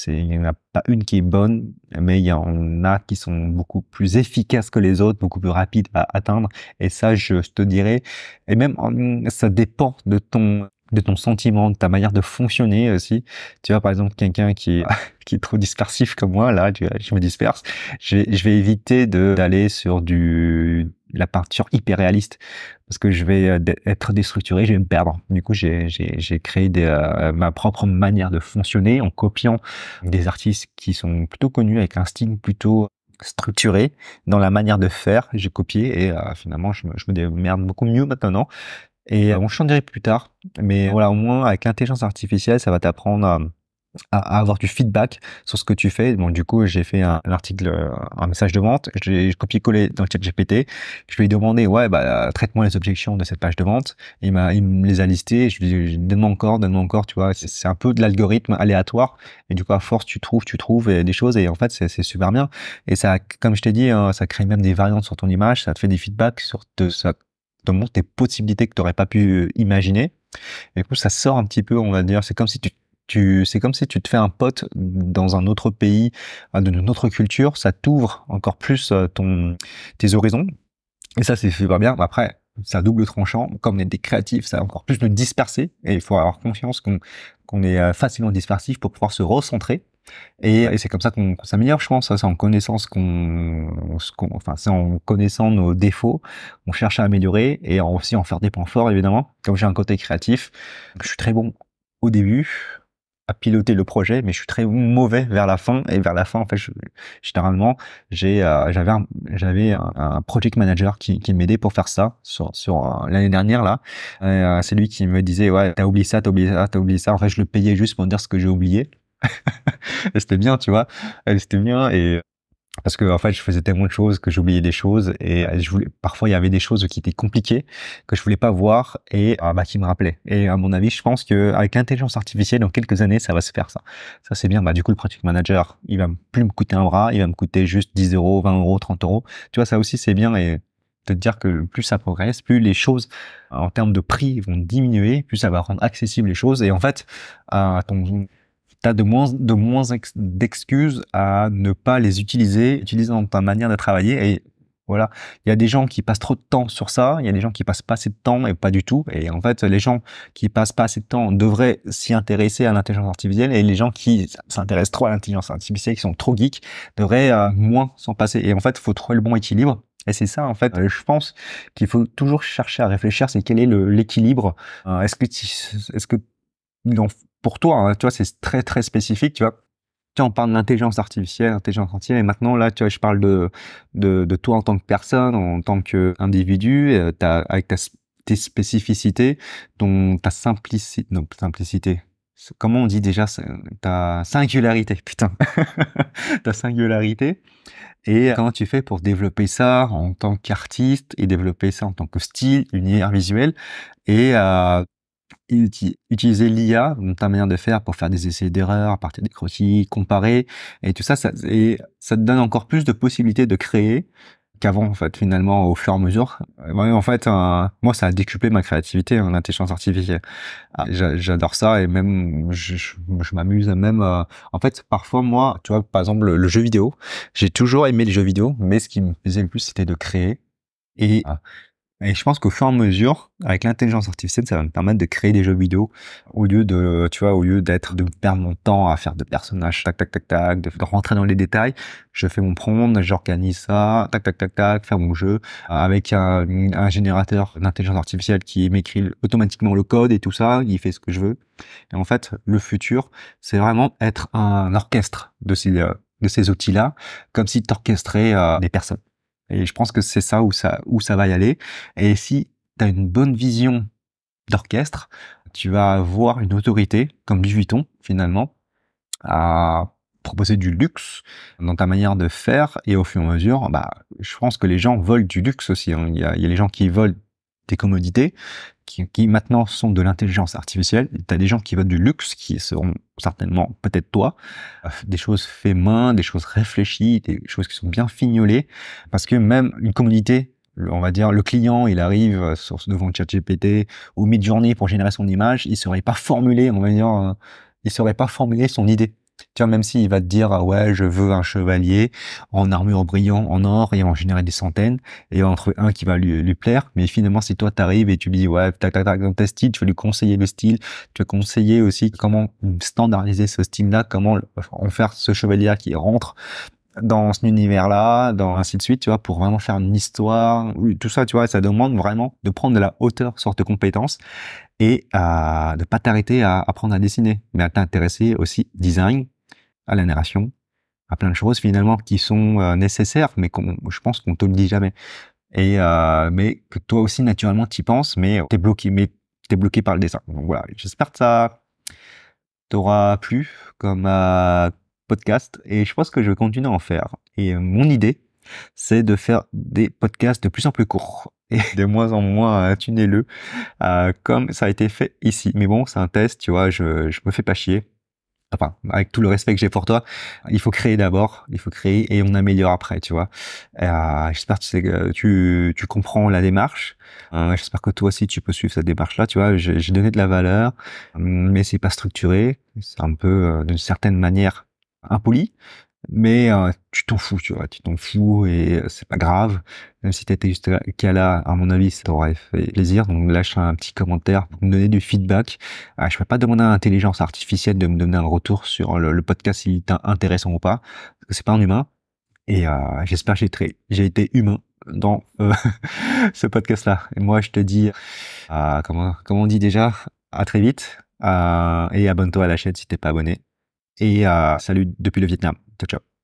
Il n'y en a pas une qui est bonne, mais il y en a qui sont beaucoup plus efficaces que les autres, beaucoup plus rapides à atteindre. Et ça, je te dirais, et même ça dépend de ton sentiment, de ta manière de fonctionner aussi. Tu vois, par exemple, quelqu'un qui est trop dispersif comme moi, là, je me disperse. Je vais éviter d'aller sur la peinture hyper réaliste parce que je vais être déstructuré, je vais me perdre. Du coup, j'ai créé ma propre manière de fonctionner en copiant des artistes qui sont plutôt connus avec un style plutôt structuré dans la manière de faire. J'ai copié et finalement, je me démerde beaucoup mieux maintenant. Et on s'en dirait plus tard. Mais voilà, au moins, avec l'intelligence artificielle, ça va t'apprendre à avoir du feedback sur ce que tu fais. Bon, du coup, j'ai fait un article, un message de vente, j'ai copié-collé dans le chat GPT. Je lui ai demandé, ouais, bah, traite-moi les objections de cette page de vente. Il me les a listées. Je lui ai dit, donne-moi encore, tu vois. C'est un peu de l'algorithme aléatoire. Et du coup, à force, tu trouves des choses. Et en fait, c'est super bien. Et ça, comme je t'ai dit, hein, ça crée même des variantes sur ton image. Ça te fait des feedbacks ça te montre tes possibilités que tu n'aurais pas pu imaginer. Et du coup, ça sort un petit peu, on va dire, c'est comme si c'est comme si tu te fais un pote dans un autre pays, d'une autre culture, ça t'ouvre encore plus tes horizons. Et ça, c'est super bien. Après, c'est à double tranchant. Comme on est des créatifs, ça va encore plus nous disperser. Et il faut avoir confiance qu'on est facilement dispersif pour pouvoir se recentrer. Et c'est comme ça qu'on s'améliore, je pense. C'est en connaissant c'est en connaissant nos défauts, on cherche à améliorer et aussi en faire des points forts, évidemment. Comme j'ai un côté créatif, je suis très bon au début à piloter le projet, mais je suis très mauvais vers la fin. Et vers la fin, en fait, généralement, j'avais un project manager qui m'aidait pour faire ça sur l'année dernière là. C'est lui qui me disait, ouais, t'as oublié ça, t'as oublié ça, t'as oublié ça. En fait, je le payais juste pour dire ce que j'ai oublié. Et c'était bien, tu vois. C'était bien et parce que en fait, je faisais tellement de choses que j'oubliais des choses et parfois il y avait des choses qui étaient compliquées que je voulais pas voir et bah qui me rappelaient. Et à mon avis, je pense que avec l'intelligence artificielle, dans quelques années, ça va se faire ça. Ça c'est bien. Bah du coup, le project manager, il va plus me coûter un bras, il va me coûter juste 10 euros, 20 euros, 30 euros. Tu vois, ça aussi c'est bien et de te dire que plus ça progresse, plus les choses en termes de prix vont diminuer, plus ça va rendre accessible les choses et en fait, ton tu as de moins d'excuses à ne pas les utiliser dans ta manière de travailler. Et voilà, il y a des gens qui passent trop de temps sur ça, il y a des gens qui passent pas assez de temps et pas du tout. Et en fait, les gens qui passent pas assez de temps devraient s'y intéresser à l'intelligence artificielle, et les gens qui s'intéressent trop à l'intelligence artificielle, qui sont trop geeks, devraient moins s'en passer. Et en fait, il faut trouver le bon équilibre. Et c'est ça, en fait, je pense qu'il faut toujours chercher à réfléchir, c'est quel est l'équilibre. Est-ce que non, pour toi, hein, tu vois, c'est très très spécifique, tu vois. Tu vois, on parle de l'intelligence artificielle, et maintenant là, tu vois, je parle de toi en tant que personne, en tant qu'individu, avec tes spécificités, ta simplicité, non, simplicité. Comment on dit déjà ta singularité, putain, ta singularité. Et comment tu fais pour développer ça en tant qu'artiste et développer ça en tant que style, univers visuel, et utiliser l'IA dans ta manière de faire pour faire des essais d'erreurs à partir des croquis, comparer, et tout ça, et ça te donne encore plus de possibilités de créer qu'avant, en fait, finalement, au fur et à mesure. Ouais, en fait, moi, ça a décuplé ma créativité, l'intelligence artificielle. J'adore ça, et même, je m'amuse même, en fait, parfois, moi, tu vois, par exemple, le jeu vidéo, j'ai toujours aimé les jeux vidéo, mais ce qui me plaisait le plus, c'était de créer. Et je pense qu'au fur et à mesure, avec l'intelligence artificielle, ça va me permettre de créer des jeux vidéo au lieu de perdre mon temps à faire de personnages, tac, tac, tac, tac, de rentrer dans les détails. Je fais mon prompt, j'organise ça, tac, tac, tac, tac, faire mon jeu avec un générateur d'intelligence artificielle qui m'écrit automatiquement le code et tout ça, il fait ce que je veux. Et en fait, le futur, c'est vraiment être un orchestre de ces outils-là, comme si tu orchestrais des personnes. Et je pense que c'est ça où ça va y aller. Et si tu as une bonne vision d'orchestre, tu vas avoir une autorité, comme Louis Vuitton, finalement, à proposer du luxe dans ta manière de faire. Et au fur et à mesure, je pense que les gens veulent du luxe aussi, hein. Il y a les gens qui veulent des commodités, qui maintenant sont de l'intelligence artificielle. Tu as des gens qui veulent du luxe, qui seront certainement peut-être toi, des choses faites main, des choses réfléchies, des choses qui sont bien fignolées, parce que même une commodité, on va dire, le client, il arrive devant ChatGPT ou Midjourney pour générer son image, il saurait pas formuler, on va dire, il saurait pas formuler son idée. Tu vois, même s'il va te dire, ah ouais, je veux un chevalier en armure brillant en or, et en générer des centaines, et en trouver un qui va lui plaire. Mais finalement, si toi t'arrives et tu lui dis, ouais, tac, tac, tac, dans tes styles, tu vas lui conseiller le style, tu vas conseiller aussi comment standardiser ce style-là, comment en faire ce chevalier qui rentre dans cet univers-là, ainsi de suite, tu vois, pour vraiment faire une histoire, oui, tout ça, tu vois, ça demande vraiment de prendre de la hauteur sur tes compétences, et de pas t'arrêter à apprendre à dessiner, mais à t'intéresser aussi design, à la narration, à plein de choses finalement qui sont nécessaires, mais je pense qu'on te le dit jamais. Et mais que toi aussi naturellement t'y penses, mais t'es bloqué par le dessin. Donc voilà, j'espère que ça t'aura plu comme podcast, et je pense que je vais continuer à en faire. Et mon idée, c'est de faire des podcasts de plus en plus courts et de moins en moins tunneleux, comme ça a été fait ici. Mais bon, c'est un test, tu vois, je me fais pas chier. Enfin, avec tout le respect que j'ai pour toi, il faut créer d'abord, il faut créer, et on améliore après, tu vois. J'espère que tu comprends la démarche. J'espère que toi aussi tu peux suivre cette démarche-là, tu vois. J'ai donné de la valeur, mais c'est pas structuré, c'est un peu d'une certaine manière impoli, mais tu t'en fous, tu vois, tu t'en fous, et c'est pas grave. Même si t'étais juste là, à mon avis, ça t'aurait fait plaisir. Donc lâche un petit commentaire pour me donner du feedback. Je peux pas demander à l'intelligence artificielle de me donner un retour sur le podcast, s'il est intéressant ou pas, parce que c'est pas un humain. Et j'espère que j'ai été humain dans ce podcast-là. Et moi, je te dis, comment on dit déjà, à très vite, et abonne-toi à la chaîne si t'es pas abonné. Et salut depuis le Vietnam. Ciao, ciao.